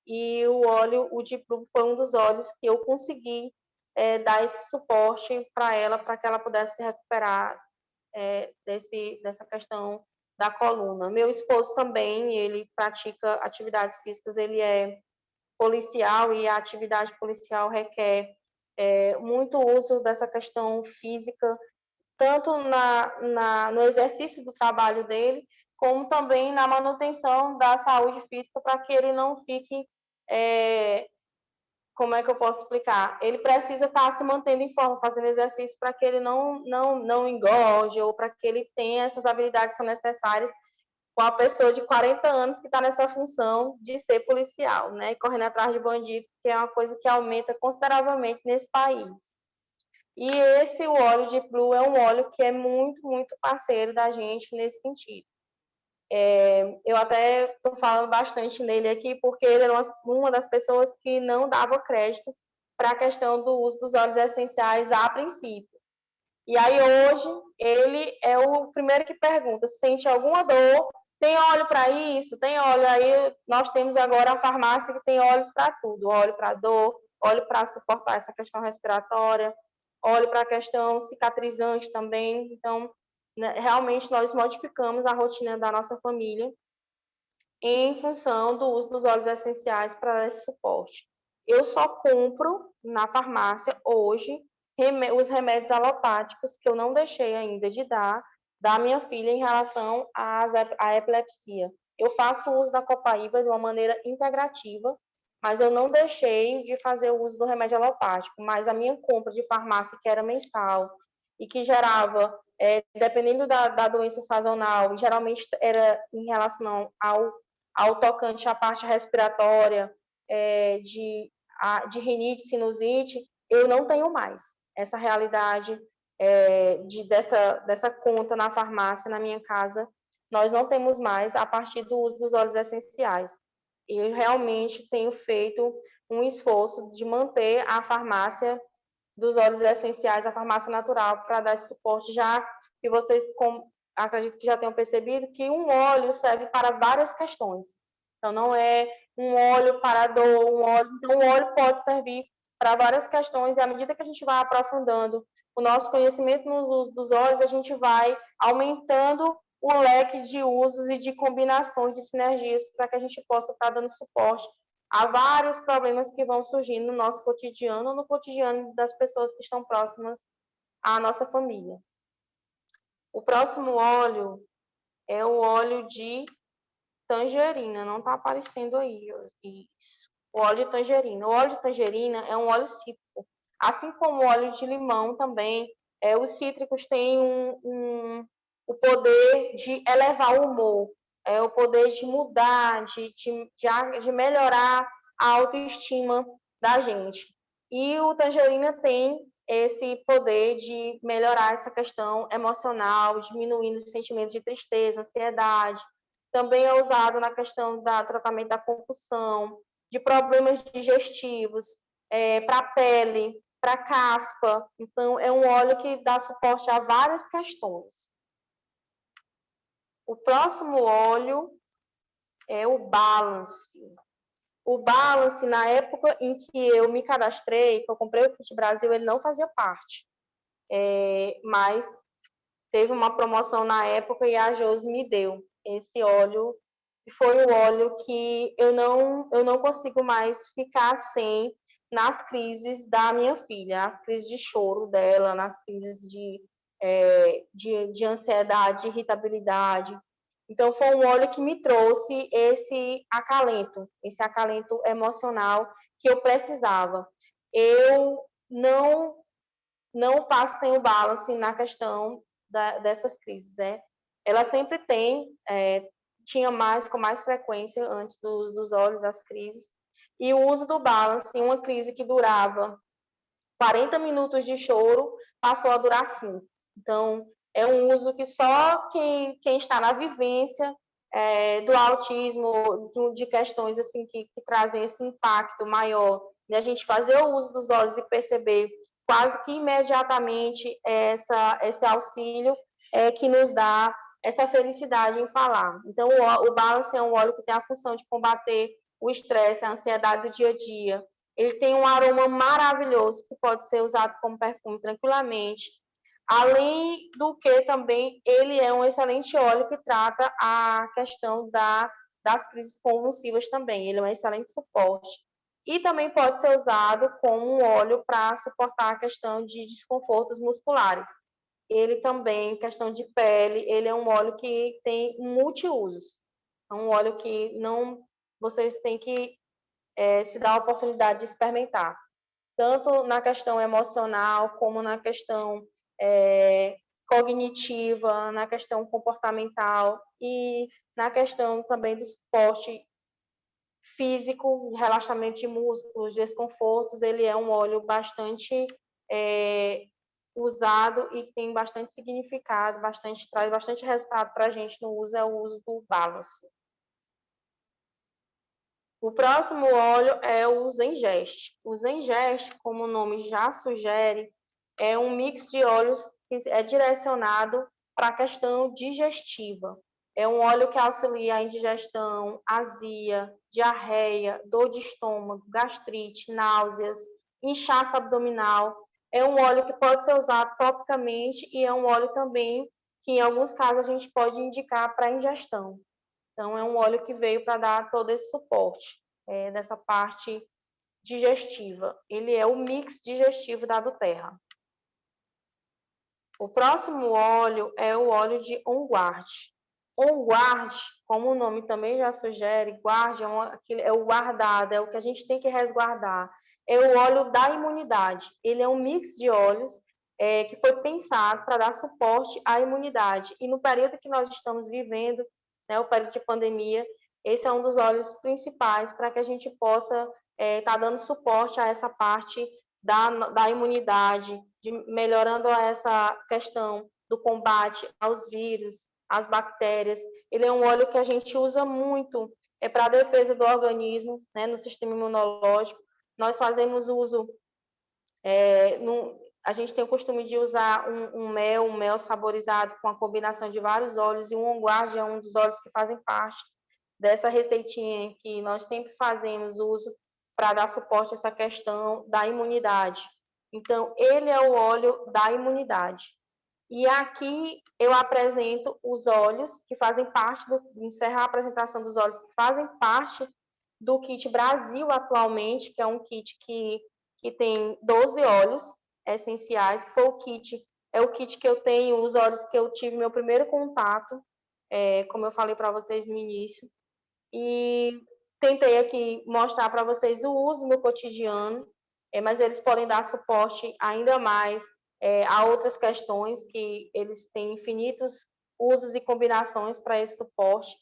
e o Deep Blue foi um dos óleos que eu consegui dar esse suporte para ela, para que ela pudesse se recuperar dessa questão da coluna. Meu esposo também, ele pratica atividades físicas, ele é policial, e a atividade policial requer muito uso dessa questão física, tanto no exercício do trabalho dele, como também na manutenção da saúde física, para que ele não fique, como é que eu posso explicar? Ele precisa estar se mantendo em forma, fazendo exercício, para que ele não engorde, ou para que ele tenha essas habilidades que são necessárias com a pessoa de 40 anos que está nessa função de ser policial, né? Correndo atrás de bandido, que é uma coisa que aumenta consideravelmente nesse país. E o óleo de Blue é um óleo que é muito, muito parceiro da gente nesse sentido. Eu até estou falando bastante nele aqui, porque ele era uma das pessoas que não dava crédito para a questão do uso dos óleos essenciais a princípio. E aí, hoje, ele é o primeiro que pergunta: sente alguma dor? Tem óleo para isso? Tem óleo? Aí nós temos agora a farmácia que tem óleos para tudo: óleo para dor, óleo para suportar essa questão respiratória, óleo para a questão cicatrizante também. Então, né, realmente nós modificamos a rotina da nossa família em função do uso dos óleos essenciais para esse suporte. Eu só compro na farmácia hoje os remédios alopáticos que eu não deixei ainda de dar da minha filha em relação à epilepsia. Eu faço uso da copaíba de uma maneira integrativa, mas eu não deixei de fazer o uso do remédio alopático. Mas a minha compra de farmácia, que era mensal e que gerava, dependendo da doença sazonal, geralmente era em relação ao tocante à parte respiratória, de rinite, sinusite, eu não tenho mais essa realidade dessa conta na farmácia, na minha casa. Nós não temos mais, a partir do uso dos óleos essenciais. Eu realmente tenho feito um esforço de manter a farmácia dos óleos essenciais, a farmácia natural, para dar esse suporte, já que vocês, acredito que já tenham percebido, que um óleo serve para várias questões. Então, não é um óleo para dor, então o óleo pode servir para várias questões, e à medida que a gente vai aprofundando o nosso conhecimento no uso dos óleos, a gente vai aumentando o leque de usos e de combinações de sinergias para que a gente possa estar dando suporte a vários problemas que vão surgindo no nosso cotidiano, no cotidiano das pessoas que estão próximas à nossa família. O próximo óleo é o óleo de tangerina, não está aparecendo aí. O óleo de tangerina. O óleo de tangerina é um óleo cítrico. Assim como o óleo de limão também, os cítricos têm o poder de elevar o humor, o poder de mudar, de melhorar a autoestima da gente. E o tangerina tem esse poder de melhorar essa questão emocional, diminuindo os sentimentos de tristeza, ansiedade. Também é usado na questão do tratamento da compulsão, de problemas digestivos, para a pele, para caspa. Então, é um óleo que dá suporte a várias questões. O próximo óleo é o Balance. O Balance, na época em que eu me cadastrei, que eu comprei o Kit Brasil, ele não fazia parte. Mas teve uma promoção na época e a Josi me deu esse óleo. E foi o óleo que eu não consigo mais ficar sem nas crises da minha filha, nas crises de choro dela, nas crises de ansiedade, irritabilidade. Então, foi um óleo que me trouxe esse acalento emocional que eu precisava. Eu não passo sem o Balance na questão dessas crises, né? Ela sempre tinha com mais frequência antes dos óleos, as crises. E o uso do Balance, em uma crise que durava 40 minutos de choro, passou a durar 5. Então, é um uso que só quem está na vivência do autismo, de questões assim que trazem esse impacto maior, de a gente fazer o uso dos óleos e perceber quase que imediatamente esse auxílio que nos dá essa felicidade em falar. Então, o Balance é um óleo que tem a função de combater o estresse, a ansiedade do dia a dia. Ele tem um aroma maravilhoso que pode ser usado como perfume tranquilamente. Além do que também ele é um excelente óleo que trata a questão das crises convulsivas também. Ele é um excelente suporte. E também pode ser usado como um óleo para suportar a questão de desconfortos musculares. Ele também, questão de pele, ele é um óleo que tem multiusos. É um óleo que vocês têm que se dar a oportunidade de experimentar. Tanto na questão emocional, como na questão cognitiva, na questão comportamental e na questão também do suporte físico, relaxamento de músculos, desconfortos. Ele é um óleo bastante usado e tem bastante significado, traz bastante resultado para a gente no uso, é o uso do Balance. O próximo óleo é o Zengest. O Zengest, como o nome já sugere, é um mix de óleos que é direcionado para a questão digestiva. É um óleo que auxilia a indigestão, azia, diarreia, dor de estômago, gastrite, náuseas, inchaço abdominal. É um óleo que pode ser usado topicamente e é um óleo também que, em alguns casos, a gente pode indicar para ingestão. Então, é um óleo que veio para dar todo esse suporte dessa parte digestiva. Ele é o mix digestivo da doTERRA. O próximo óleo é o óleo de On Guard. On Guard, como o nome também já sugere, guard é o guardado, é o que a gente tem que resguardar. É o óleo da imunidade. Ele é um mix de óleos que foi pensado para dar suporte à imunidade. E no período que nós estamos vivendo, né, o período de pandemia, esse é um dos óleos principais para que a gente possa estar dando suporte a essa parte da imunidade, melhorando essa questão do combate aos vírus, às bactérias. Ele é um óleo que a gente usa muito para a defesa do organismo, né, no sistema imunológico. Nós fazemos uso, a gente tem o costume de usar um mel saborizado com a combinação de vários óleos, e o On Guard é um dos óleos que fazem parte dessa receitinha que nós sempre fazemos uso para dar suporte a essa questão da imunidade. Então, ele é o óleo da imunidade. E aqui eu apresento os óleos que fazem parte encerrar a apresentação dos óleos que fazem parte do kit Brasil atualmente, que é um kit que tem 12 óleos essenciais, que foi o kit que eu tenho, os óleos que eu tive meu primeiro contato, como eu falei para vocês no início. E tentei aqui mostrar para vocês o uso no cotidiano, mas eles podem dar suporte ainda mais a outras questões, que eles têm infinitos usos e combinações para esse suporte.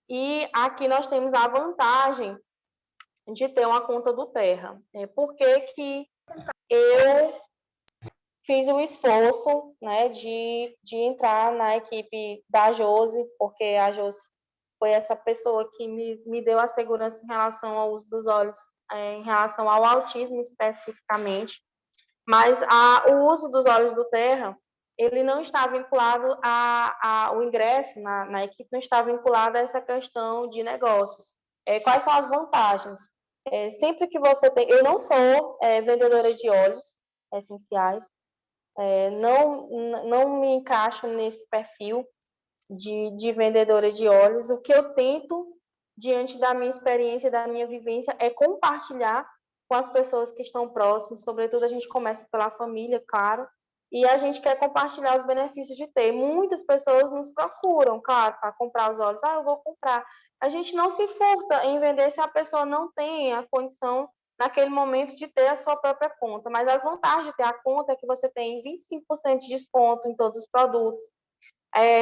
E aqui nós temos a vantagem de ter uma conta do Terra. Por que que eu fiz o esforço, né, de entrar na equipe da Josi, porque a Josi foi essa pessoa que me deu a segurança em relação ao uso dos óleos, em relação ao autismo especificamente. Mas o uso dos óleos do Terra, ele não está vinculado o ingresso na equipe não está vinculado a essa questão de negócios. Quais são as vantagens? Sempre que você tem... Eu não sou vendedora de óleos essenciais, não me encaixo nesse perfil de vendedora de óleos. O que eu tento, diante da minha experiência, da minha vivência, é compartilhar com as pessoas que estão próximas. Sobretudo, a gente começa pela família, claro, e a gente quer compartilhar os benefícios de ter. Muitas pessoas nos procuram, claro, para comprar os óleos. Eu vou comprar. A gente não se furta em vender se a pessoa não tem a condição naquele momento de ter a sua própria conta. Mas as vantagens de ter a conta é que você tem 25% de desconto em todos os produtos.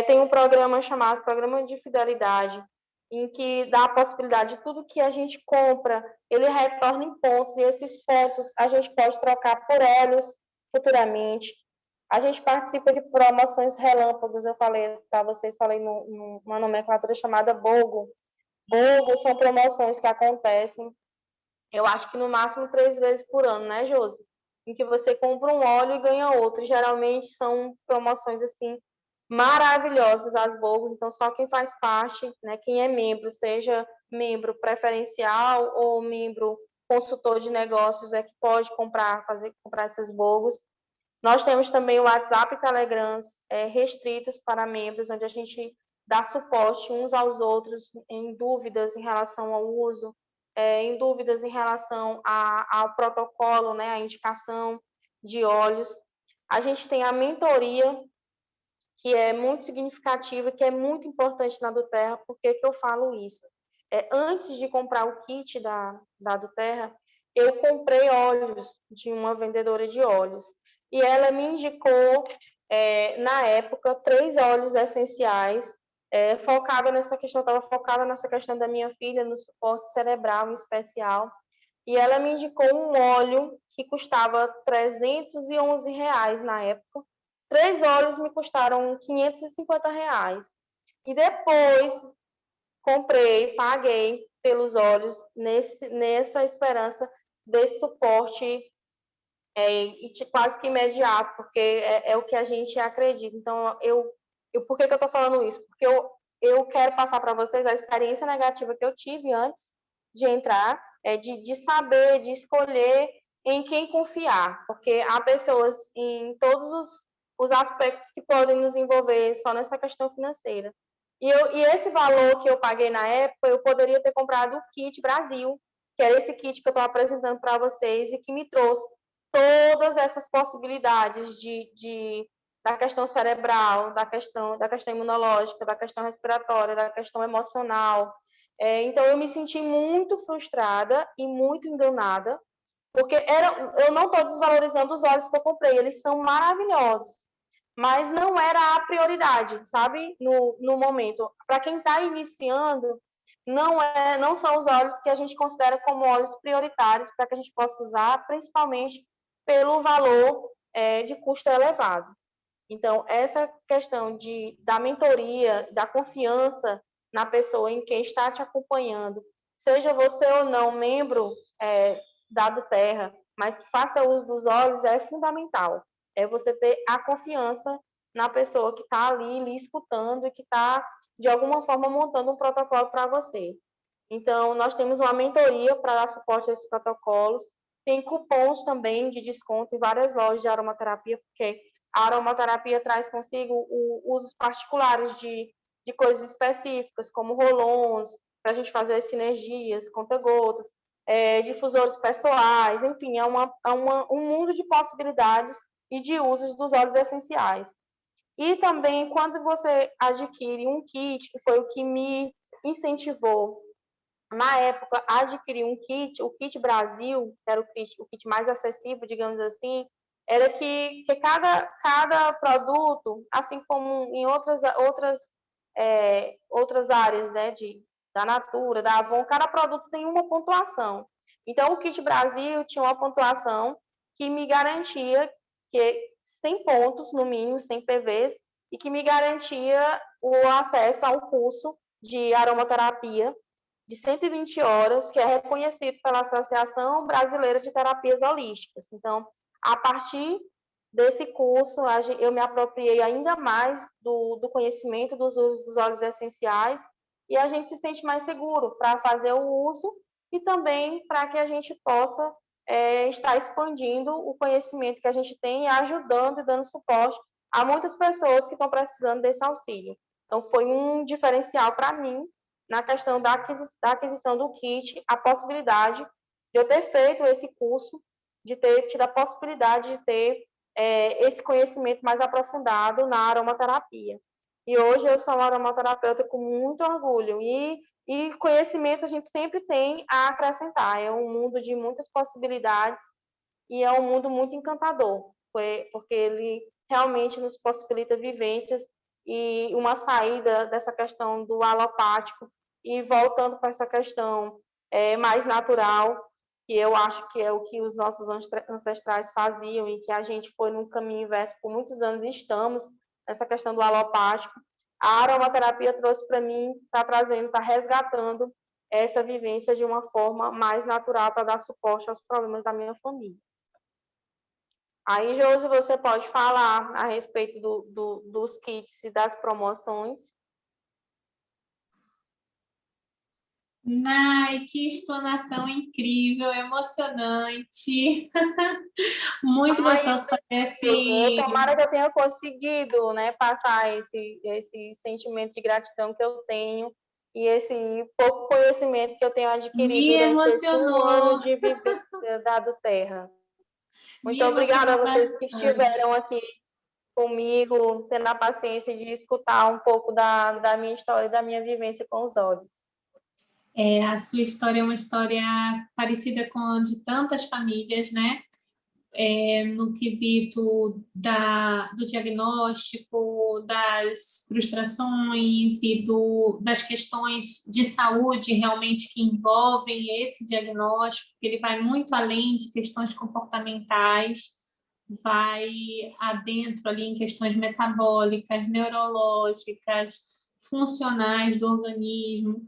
Tem um programa chamado Programa de Fidelidade, em que dá a possibilidade de tudo que a gente compra, ele retorna em pontos, e esses pontos a gente pode trocar por óleos futuramente. A gente participa de promoções relâmpagos, eu falei para vocês, falei numa nomenclatura chamada BOGO. BOGO são promoções que acontecem, eu acho que no máximo 3 vezes por ano, né, Josi? Em que você compra um óleo e ganha outro. Geralmente são promoções assim maravilhosas as BOGOs, então só quem faz parte, né, quem é membro, seja membro preferencial ou membro consultor de negócios, é que pode comprar essas BOGOs. Nós temos também o WhatsApp e Telegrams restritos para membros, onde a gente dá suporte uns aos outros em dúvidas em relação ao uso, em dúvidas em relação ao protocolo, né, a indicação de óleos. A gente tem a mentoria, que é muito significativa, que é muito importante na Duterra. Por que que eu falo isso? Antes de comprar o kit da Duterra, eu comprei óleos de uma vendedora de óleos, e ela me indicou, na época, 3 óleos essenciais, estava focada nessa questão da minha filha, no suporte cerebral em especial, e ela me indicou um óleo que custava R$ 311 na época. 3 óleos me custaram R$ 550. E depois comprei, paguei pelos óleos nessa esperança desse suporte quase que imediato, porque é o que a gente acredita. Então, por que eu estou falando isso? Porque eu quero passar para vocês a experiência negativa que eu tive antes de entrar, de saber, de escolher em quem confiar, porque há pessoas em todos os aspectos que podem nos envolver só nessa questão financeira. E esse valor que eu paguei na época, eu poderia ter comprado o kit Brasil, que era esse kit que eu estou apresentando para vocês e que me trouxe todas essas possibilidades da questão cerebral, da questão imunológica, da questão respiratória, da questão emocional. Então, eu me senti muito frustrada e muito enganada, porque eu não estou desvalorizando os óleos que eu comprei, eles são maravilhosos, mas não era a prioridade, sabe, no momento. Para quem está iniciando, não são os óleos que a gente considera como óleos prioritários para que a gente possa usar, principalmente pelo valor de custo elevado. Então, essa questão da mentoria, da confiança na pessoa em quem está te acompanhando, seja você ou não membro da Duterra, mas que faça uso dos óleos, é fundamental. É você ter a confiança na pessoa que está ali lhe escutando e que está, de alguma forma, montando um protocolo para você. Então, nós temos uma mentoria para dar suporte a esses protocolos. Tem cupons também de desconto em várias lojas de aromaterapia, porque a aromaterapia traz consigo usos particulares de coisas específicas, como rolons, para a gente fazer as sinergias, conta-gotas, difusores pessoais, enfim, um mundo de possibilidades e de usos dos óleos essenciais. E também, quando você adquire um kit, que foi o que me incentivou, na época, a adquirir um kit, o Kit Brasil, que era o kit mais acessível, digamos assim, era que cada produto, assim como em outras áreas, né, da Natura, da Avon, cada produto tem uma pontuação. Então, o Kit Brasil tinha uma pontuação que me garantia que 100 pontos, no mínimo, 100 PVs, e que me garantia o acesso ao curso de aromaterapia de 120 horas, que é reconhecido pela Associação Brasileira de Terapias Holísticas. Então, a partir desse curso, eu me apropriei ainda mais do conhecimento dos usos dos óleos essenciais e a gente se sente mais seguro para fazer o uso e também para que a gente possa estar expandindo o conhecimento que a gente tem e ajudando e dando suporte a muitas pessoas que estão precisando desse auxílio. Então, foi um diferencial para mim na questão da aquisição do kit, a possibilidade de eu ter feito esse curso, de ter tido a possibilidade de ter esse conhecimento mais aprofundado na aromaterapia. E hoje eu sou uma aromaterapeuta com muito orgulho e conhecimento a gente sempre tem a acrescentar. É um mundo de muitas possibilidades e é um mundo muito encantador, porque ele realmente nos possibilita vivências e uma saída dessa questão do alopático e voltando para essa questão mais natural, que eu acho que é o que os nossos ancestrais faziam e que a gente foi num caminho inverso por muitos anos e estamos nessa questão do alopático. A aromaterapia trouxe para mim, está trazendo, está resgatando essa vivência de uma forma mais natural para dar suporte aos problemas da minha família. Aí, Josi, você pode falar a respeito dos kits e das promoções. Ai, que explanação incrível, emocionante. Muito gostoso, parece. Tomara que eu tenha conseguido, né, passar esse sentimento de gratidão que eu tenho e esse pouco conhecimento que eu tenho adquirido durante esse ano de vivência da Terra. Muito obrigada a vocês que estiveram aqui comigo, tendo a paciência de escutar um pouco da minha história e da minha vivência com os olhos. A sua história é uma história parecida com a de tantas famílias, né? No quesito do diagnóstico, das frustrações e das questões de saúde realmente que envolvem esse diagnóstico, que ele vai muito além de questões comportamentais, vai adentro ali em questões metabólicas, neurológicas, funcionais do organismo,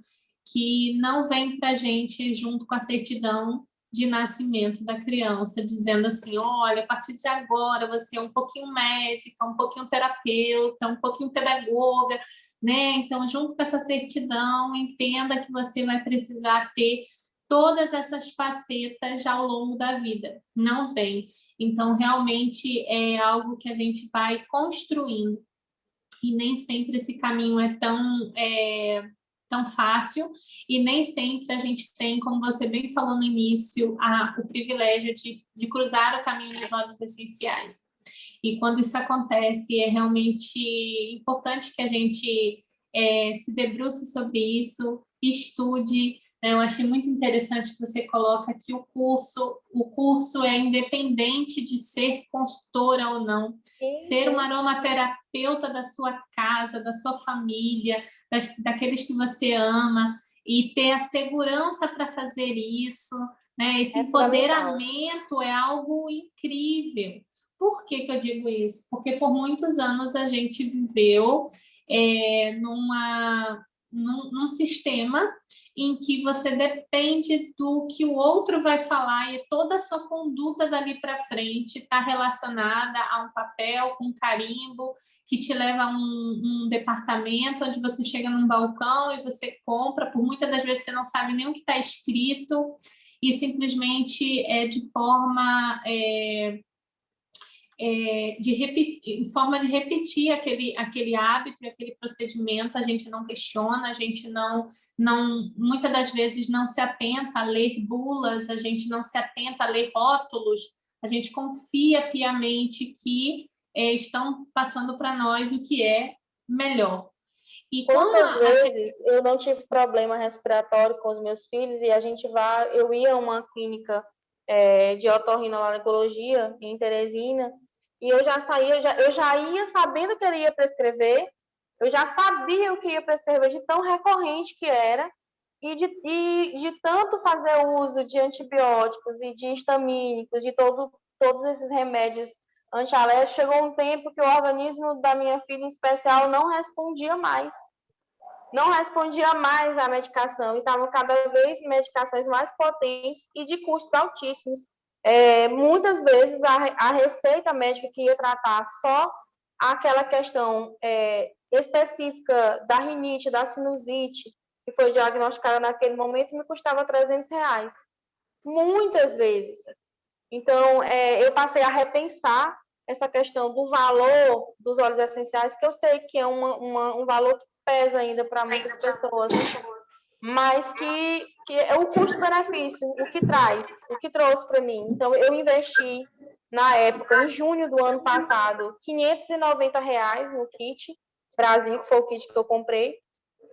que não vem para a gente junto com a certidão de nascimento da criança, dizendo assim, olha, a partir de agora você é um pouquinho médica, um pouquinho terapeuta, um pouquinho pedagoga, né? Então, junto com essa certidão, entenda que você vai precisar ter todas essas facetas ao longo da vida. Não vem. Então, realmente é algo que a gente vai construindo. E nem sempre esse caminho é tão fácil, e nem sempre a gente tem, como você bem falou no início, o privilégio de cruzar o caminho dos óleos essenciais. E quando isso acontece, é realmente importante que a gente se debruce sobre isso, estude. Eu achei muito interessante que você coloca que o curso é independente de ser consultora ou não, ser uma aromaterapeuta da sua casa, da sua família, daqueles que você ama, e ter a segurança para fazer isso, né? Esse empoderamento é algo incrível. Por que eu digo isso? Porque por muitos anos a gente viveu num sistema em que você depende do que o outro vai falar e toda a sua conduta dali para frente está relacionada a um papel com carimbo que te leva a um departamento onde você chega num balcão e você compra, por muitas das vezes você não sabe nem o que está escrito e simplesmente de forma em forma de repetir aquele hábito, aquele procedimento, a gente não questiona, a gente não, muitas das vezes não se atenta a ler bulas, a gente não se atenta a ler rótulos, a gente confia piamente que estão passando para nós o que é melhor. E quantas vezes eu não tive problema respiratório com os meus filhos e eu ia a uma clínica de otorrinolaringologia em Teresina e eu já ia sabendo que ele ia prescrever, eu já sabia o que ia prescrever de tão recorrente que era e de tanto fazer uso de antibióticos e de histamínicos, de todos esses remédios antialérgicos, chegou um tempo que o organismo da minha filha em especial não respondia mais à medicação, e estavam cada vez medicações mais potentes e de custos altíssimos. Muitas vezes a receita médica que ia tratar só aquela questão específica da rinite, da sinusite, que foi diagnosticada naquele momento, me custava R$300. Muitas vezes. Então, eu passei a repensar essa questão do valor dos óleos essenciais, que eu sei que é um valor que pesa ainda para muitas pessoas, mas que é o custo-benefício, o que trouxe para mim. Então, eu investi, na época, em junho do ano passado, R$590 no kit Brasil, que foi o kit que eu comprei,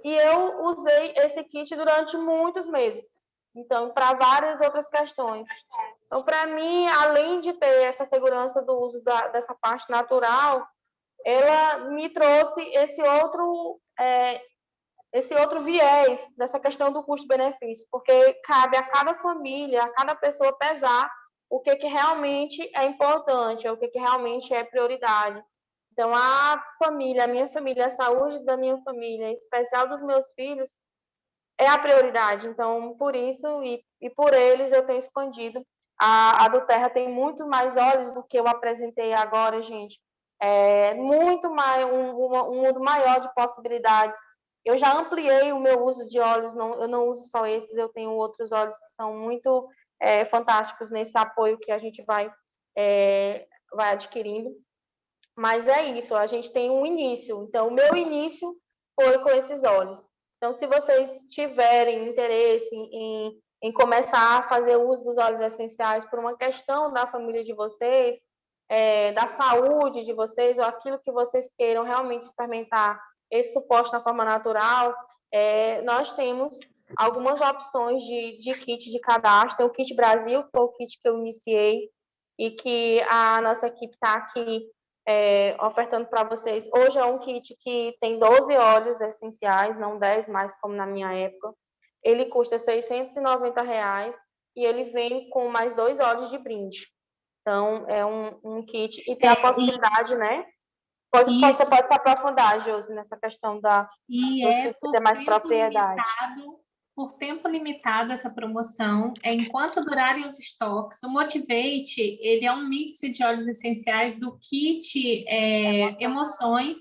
e eu usei esse kit durante muitos meses. Então, para várias outras questões. Então, para mim, além de ter essa segurança do uso dessa parte natural, ela me trouxe esse outro viés dessa questão do custo-benefício, porque cabe a cada família, a cada pessoa pesar o que realmente é importante, o que realmente é prioridade. Então, a minha família, a saúde da minha família, em especial dos meus filhos, é a prioridade. Então, por isso e por eles, eu tenho expandido. A do Terra tem muito mais óleos do que eu apresentei agora, gente. Muito mais, um mundo maior de possibilidades. Eu já ampliei o meu uso de óleos, eu não uso só esses, eu tenho outros óleos que são muito fantásticos nesse apoio que a gente vai adquirindo. Mas é isso, a gente tem um início. Então, o meu início foi com esses óleos. Então, se vocês tiverem interesse em começar a fazer uso dos óleos essenciais por uma questão da família de vocês, da saúde de vocês, ou aquilo que vocês queiram realmente experimentar, esse suporte na forma natural, nós temos algumas opções de kit de cadastro. O Kit Brasil, que foi o kit que eu iniciei, e que a nossa equipe está aqui ofertando para vocês. Hoje é um kit que tem 12 óleos essenciais, não 10 mais como na minha época. Ele custa R$690 e ele vem com mais 2 óleos de brinde. Então, é um kit e tem a possibilidade, né? Você pode se aprofundar, Josi, nessa questão por ter mais propriedade. Por tempo limitado essa promoção, enquanto durarem os estoques. O Motivate, ele é um mix de óleos essenciais do kit Emoções.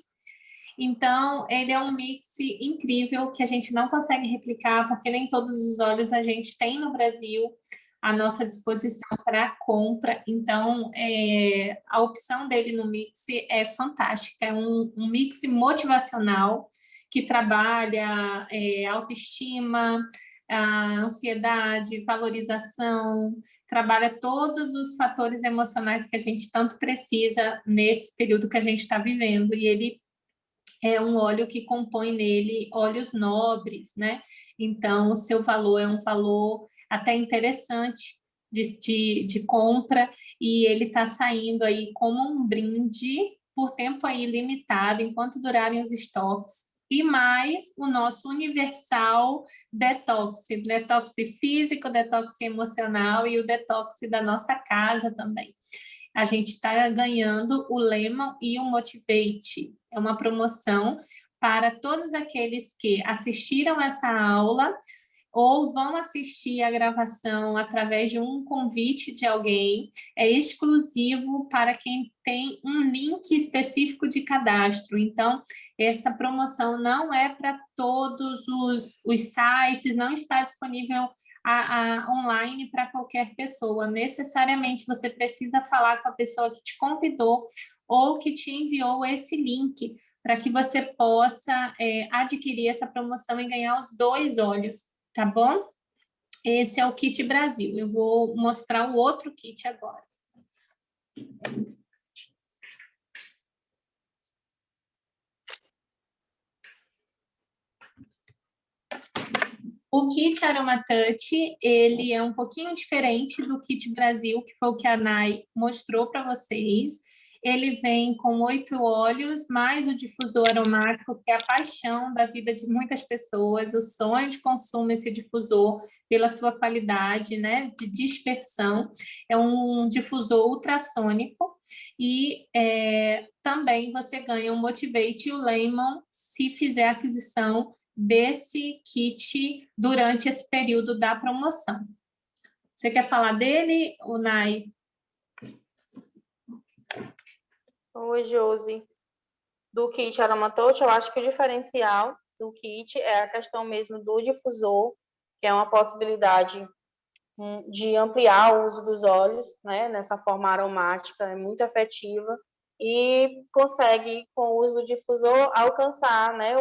Então, ele é um mix incrível que a gente não consegue replicar, porque nem todos os óleos a gente tem no Brasil à nossa disposição para compra. Então, a opção dele no mix é fantástica. É um mix motivacional que trabalha autoestima, a ansiedade, valorização, trabalha todos os fatores emocionais que a gente tanto precisa nesse período que a gente está vivendo. E ele é um óleo que compõe nele óleos nobres, né? Então, o seu valor é um valor até interessante de compra, e ele está saindo aí como um brinde por tempo aí limitado, enquanto durarem os estoques. E mais o nosso universal detox físico, detox emocional e o detox da nossa casa também. A gente está ganhando o Lemon e o Motivate. É uma promoção para todos aqueles que assistiram essa aula ou vão assistir a gravação através de um convite de alguém. É exclusivo para quem tem um link específico de cadastro. Então, essa promoção não é para todos os sites, não está disponível online para qualquer pessoa. Necessariamente, você precisa falar com a pessoa que te convidou ou que te enviou esse link, para que você possa adquirir essa promoção e ganhar os 2 óleos. Tá bom? Esse é o kit Brasil. Eu vou mostrar o outro kit agora. O kit Aroma Touch, ele é um pouquinho diferente do kit Brasil, que foi o que a Nay mostrou para vocês. Ele vem com 8 óleos, mais o difusor aromático, que é a paixão da vida de muitas pessoas, o sonho de consumo esse difusor, pela sua qualidade, né, de dispersão. É um difusor ultrassônico e também você ganha o Motivate e o Lemon se fizer a aquisição desse kit durante esse período da promoção. Você quer falar dele, Nay? Oi, Josi. Do kit Aroma Touch, eu acho que o diferencial do kit é a questão mesmo do difusor, que é uma possibilidade de ampliar o uso dos óleos, né, nessa forma aromática, é muito efetiva e consegue, com o uso do difusor, alcançar, né,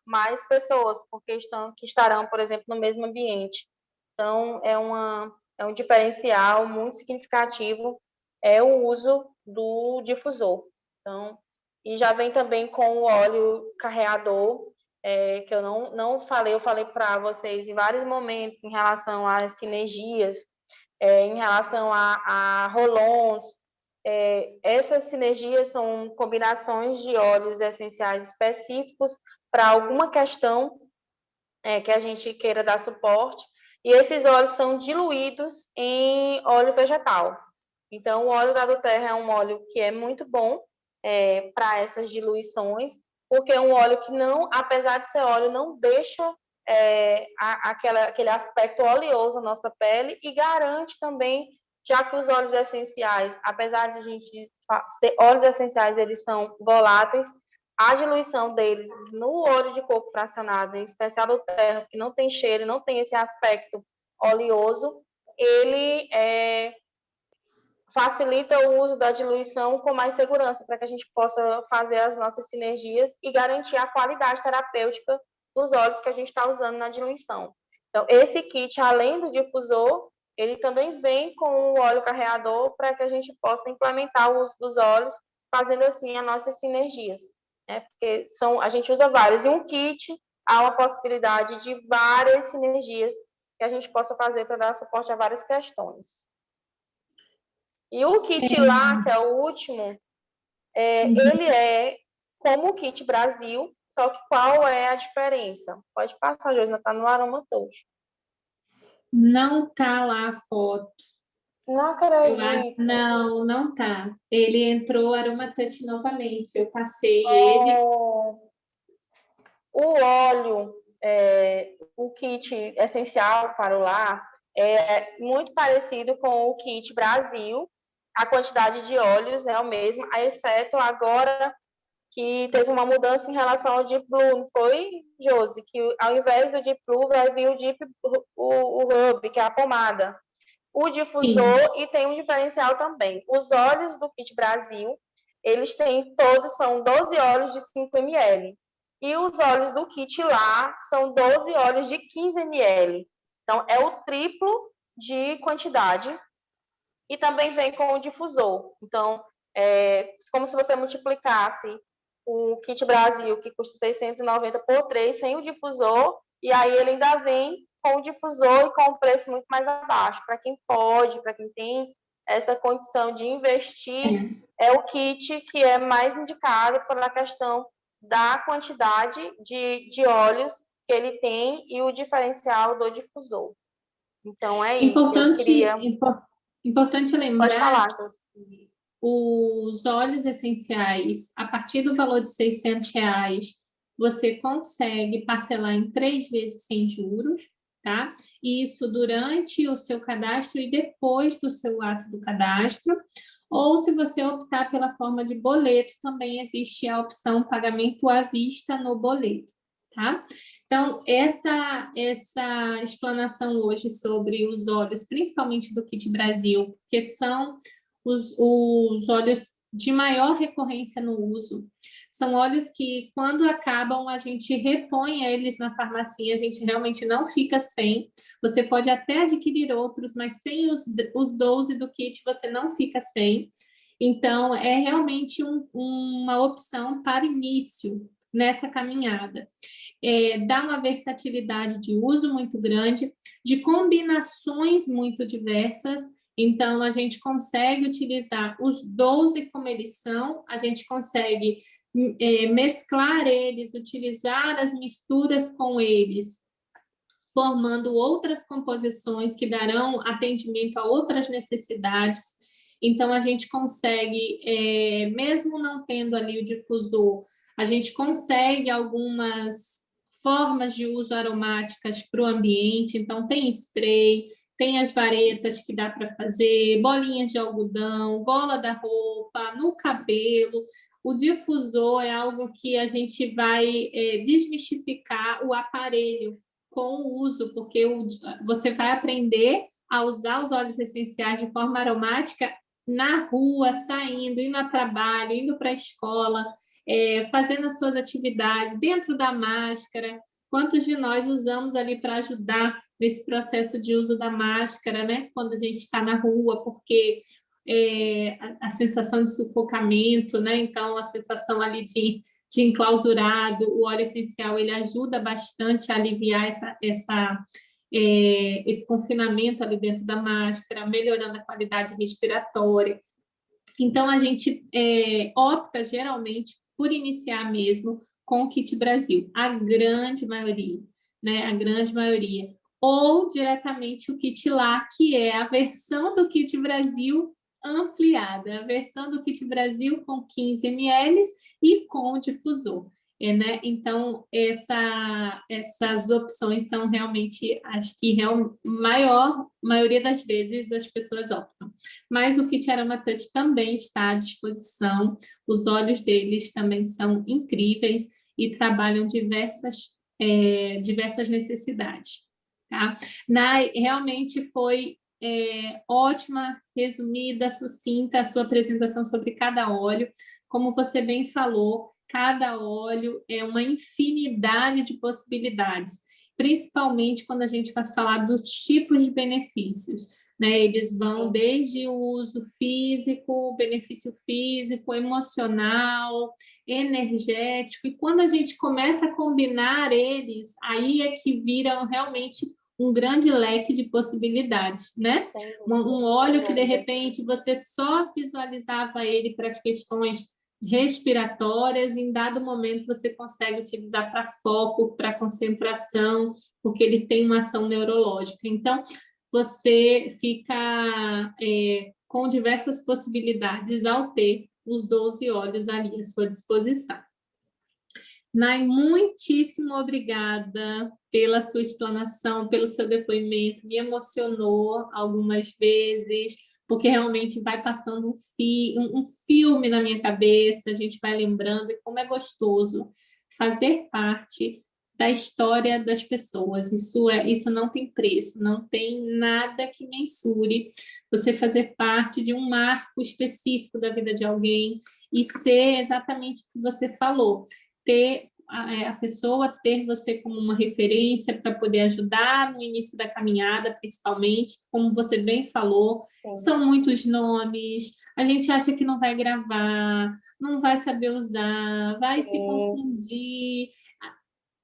mais pessoas, porque estarão, por exemplo, no mesmo ambiente. Então, é um diferencial muito significativo, é o uso do difusor. Então, e já vem também com o óleo carreador, que eu não falei, eu falei para vocês em vários momentos em relação às sinergias, em relação a roll-ons. Essas sinergias são combinações de óleos essenciais específicos para alguma questão que a gente queira dar suporte, e esses óleos são diluídos em óleo vegetal. Então, o óleo da Doterra é um óleo que é muito bom para essas diluições, porque é um óleo que não, apesar de ser óleo, não deixa aquele aspecto oleoso na nossa pele e garante também, já que os óleos essenciais, apesar de a gente ser óleos essenciais, eles são voláteis, a diluição deles no óleo de coco fracionado, em especial do terra, que não tem cheiro, não tem esse aspecto oleoso, ele facilita o uso da diluição com mais segurança, para que a gente possa fazer as nossas sinergias e garantir a qualidade terapêutica dos óleos que a gente está usando na diluição. Então, esse kit, além do difusor, ele também vem com o óleo carreador para que a gente possa implementar o uso dos óleos, fazendo assim as nossas sinergias. Porque a gente usa vários, e um kit há uma possibilidade de várias sinergias que a gente possa fazer para dar suporte a várias questões. E o kit lá, que é o último, ele é como o kit Brasil, só que qual é a diferença? Pode passar, Josna, está no Aroma Touch. Não está lá a foto. Não acredito. Não tá. Ele entrou Aroma Touch novamente. Eu passei ele. O óleo, o kit essencial para o lar, é muito parecido com o kit Brasil. A quantidade de óleos é a mesma, exceto agora que teve uma mudança em relação ao Deep Blue, não foi, Josi? Que ao invés do Deep Blue vai vir o Rub, que é a pomada. O difusor, sim, e tem um diferencial também. Os óleos do kit Brasil, eles são 12 óleos de 5 ml. E os óleos do kit lá são 12 óleos de 15 ml. Então, é o triplo de quantidade. E também vem com o difusor. Então, como se você multiplicasse o kit Brasil, que custa 690 por 3, sem o difusor, e aí ele ainda vem com o difusor e com um preço muito mais abaixo. Para quem pode, para quem tem essa condição de investir, é o kit que é mais indicado pela questão da quantidade de óleos que ele tem e o diferencial do difusor. Então, é isso. Importante lembrar. Pode falar, os óleos essenciais, a partir do valor de R$600, você consegue parcelar em 3 vezes sem juros, tá? Isso durante o seu cadastro e depois do seu ato do cadastro. Ou se você optar pela forma de boleto, também existe a opção pagamento à vista no boleto, tá? Então, essa explanação hoje sobre os óleos, principalmente do Kit Brasil, que são os óleos de maior recorrência no uso, são óleos que, quando acabam, a gente repõe eles na farmácia, a gente realmente não fica sem. Você pode até adquirir outros, mas sem os 12 do kit, você não fica sem. Então, é realmente uma opção para início nessa caminhada. Dá uma versatilidade de uso muito grande, de combinações muito diversas. Então, a gente consegue utilizar os 12 como eles são, a gente consegue mesclar eles, utilizar as misturas com eles, formando outras composições que darão atendimento a outras necessidades. Então, a gente consegue, mesmo não tendo ali o difusor, a gente consegue algumas formas de uso aromáticas para o ambiente. Então, tem spray, tem as varetas que dá para fazer, bolinhas de algodão, gola da roupa, no cabelo. O difusor é algo que a gente vai desmistificar o aparelho com o uso, porque você vai aprender a usar os óleos essenciais de forma aromática na rua, saindo, indo a trabalho, indo para a escola, fazendo as suas atividades, dentro da máscara. Quantos de nós usamos ali para ajudar nesse processo de uso da máscara, né? Quando a gente está na rua, porque a sensação de sufocamento, né? Então, a sensação ali de enclausurado, o óleo essencial, ele ajuda bastante a aliviar esse confinamento ali dentro da máscara, melhorando a qualidade respiratória. Então, a gente opta, geralmente, por iniciar mesmo com o Kit Brasil, a grande maioria, né? A grande maioria. Ou diretamente o Kit Lá, que é a versão do Kit Brasil ampliada, a versão do Kit Brasil com 15 ml e com o difusor. Né? Então, essas opções são realmente as que maioria das vezes as pessoas optam. Mas o Kit Aroma Touch também está à disposição, os óleos deles também são incríveis e trabalham diversas necessidades. Tá? Realmente foi ótima, resumida, sucinta a sua apresentação sobre cada óleo. Como você bem falou, cada óleo é uma infinidade de possibilidades, principalmente quando a gente vai falar dos tipos de benefícios, né? Eles vão desde o uso físico, benefício físico, emocional, energético, e quando a gente começa a combinar eles, aí é que viram realmente um grande leque de possibilidades, né? Um óleo que, de repente, você só visualizava ele para as questões respiratórias, em dado momento você consegue utilizar para foco, para concentração, porque ele tem uma ação neurológica. Então, você fica com diversas possibilidades ao ter os 12 óleos ali à sua disposição. Nai, muitíssimo obrigada pela sua explanação, pelo seu depoimento, me emocionou algumas vezes, porque realmente vai passando um filme na minha cabeça, a gente vai lembrando, e como é gostoso fazer parte da história das pessoas. Isso não tem preço, não tem nada que mensure você fazer parte de um marco específico da vida de alguém e ser exatamente o que você falou, ter a pessoa, ter você como uma referência para poder ajudar no início da caminhada, principalmente, como você bem falou. Sim. São muitos nomes, a gente acha que não vai gravar, não vai saber usar, vai Sim. se confundir.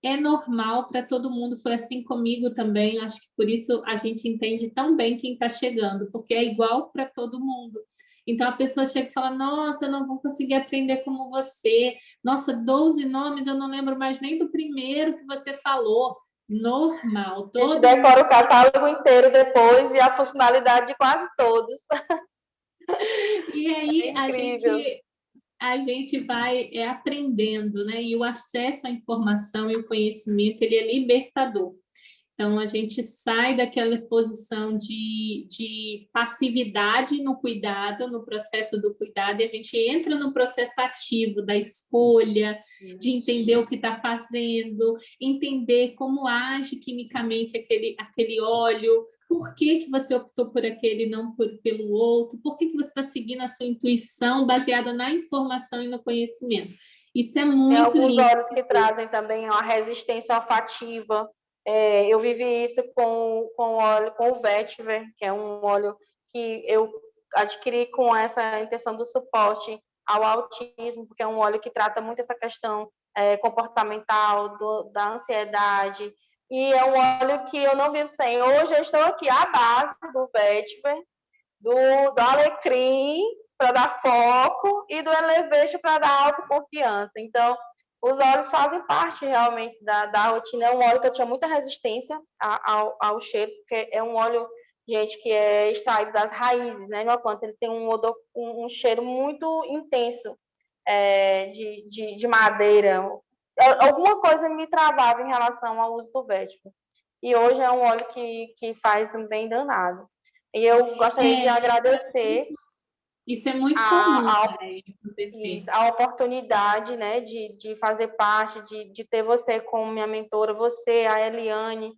É normal para todo mundo, foi assim comigo também, acho que por isso a gente entende tão bem quem está chegando, porque é igual para todo mundo. Então, a pessoa chega e fala, nossa, eu não vou conseguir aprender como você. Nossa, 12 nomes, eu não lembro mais nem do primeiro que você falou. Normal. A gente decora o catálogo inteiro depois e a funcionalidade de quase todos. E aí, a gente vai aprendendo, né? E o acesso à informação e o conhecimento, ele é libertador. Então, a gente sai daquela posição de passividade no cuidado, no processo do cuidado, e a gente entra no processo ativo da escolha, de entender o que está fazendo, entender como age quimicamente aquele óleo, por que você optou por aquele e não pelo outro, por que você está seguindo a sua intuição baseada na informação e no conhecimento. Isso é muito lindo. Tem alguns óleos que trazem também a resistência olfativa. Eu vivi isso com o vetiver, que é um óleo que eu adquiri com essa intenção do suporte ao autismo, porque é um óleo que trata muito essa questão comportamental, da ansiedade, e é um óleo que eu não vivo sem. Hoje eu estou aqui à base do vetiver, do alecrim, para dar foco, e do elevation para dar autoconfiança. Então, os óleos fazem parte realmente da rotina. É um óleo que eu tinha muita resistência ao cheiro, porque é um óleo, gente, que é extraído das raízes, né? No planta, ele tem um odor, um cheiro muito intenso de madeira. Alguma coisa me travava em relação ao uso do vetiver. E hoje é um óleo que faz um bem danado. E eu gostaria de agradecer. Isso é muito comum, isso, a oportunidade, né, de fazer parte, de ter você como minha mentora, você, a Eliane,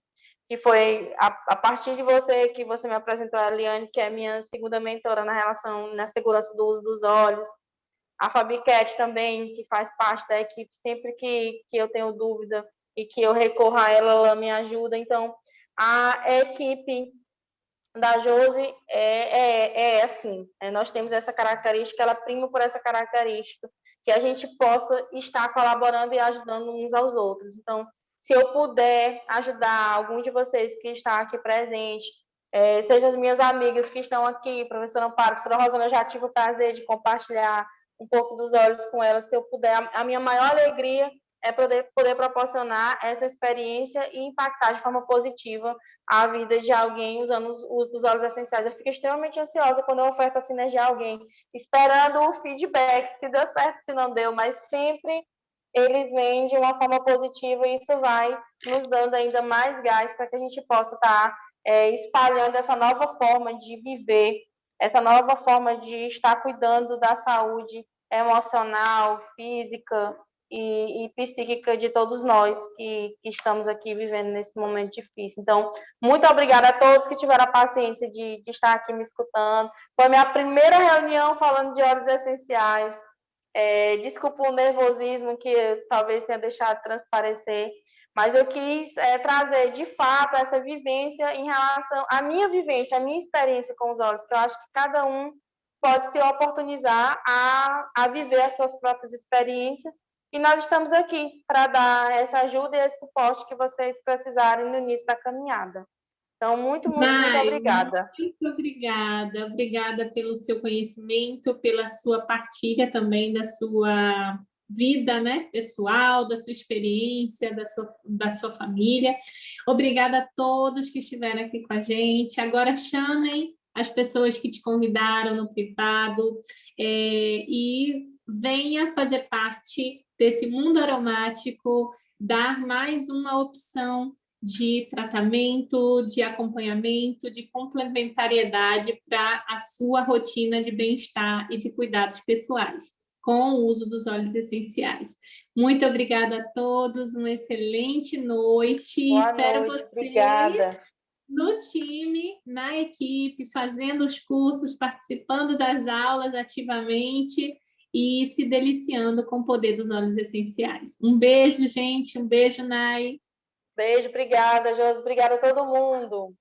que foi a partir de você que você me apresentou, a Eliane, que é minha segunda mentora na segurança do uso dos óleos. A Fabi Cat também, que faz parte da equipe, sempre que eu tenho dúvida e que eu recorro a ela, ela me ajuda. Então, a equipe da Josi assim, nós temos essa característica, ela prima por essa característica, que a gente possa estar colaborando e ajudando uns aos outros. Então, se eu puder ajudar algum de vocês que está aqui presente, seja as minhas amigas que estão aqui, professora Amparo, professora Rosana, eu já tive o prazer de compartilhar um pouco dos olhos com ela, se eu puder, a minha maior alegria é poder proporcionar essa experiência e impactar de forma positiva a vida de alguém usando os uso dos óleos essenciais. Eu fico extremamente ansiosa quando eu oferto a sinergia a alguém, esperando o feedback, se deu certo, se não deu, mas sempre eles vêm de uma forma positiva e isso vai nos dando ainda mais gás para que a gente possa estar espalhando essa nova forma de viver, essa nova forma de estar cuidando da saúde emocional, física e psíquica de todos nós que estamos aqui vivendo nesse momento difícil. Então, muito obrigada a todos que tiveram a paciência de estar aqui me escutando. Foi a minha primeira reunião falando de óleos essenciais. Desculpa o nervosismo que talvez tenha deixado transparecer, mas eu quis trazer, de fato, essa vivência em relação à minha vivência, à minha experiência com os óleos, que eu acho que cada um pode se oportunizar a viver as suas próprias experiências. E nós estamos aqui para dar essa ajuda e esse suporte que vocês precisarem no início da caminhada. Então, muito obrigada. Muito obrigada. Obrigada pelo seu conhecimento, pela sua partilha também da sua vida, né, pessoal, da sua experiência, da sua família. Obrigada a todos que estiveram aqui com a gente. Agora chamem as pessoas que te convidaram no privado e venha fazer parte desse mundo aromático, dar mais uma opção de tratamento, de acompanhamento, de complementariedade para a sua rotina de bem-estar e de cuidados pessoais, com o uso dos óleos essenciais. Muito obrigada a todos, uma excelente noite. Espero vocês obrigada. No time, na equipe, fazendo os cursos, participando das aulas ativamente e se deliciando com o poder dos óleos essenciais. Um beijo, gente. Um beijo, Nai. Beijo, obrigada, Josi. Obrigada a todo mundo.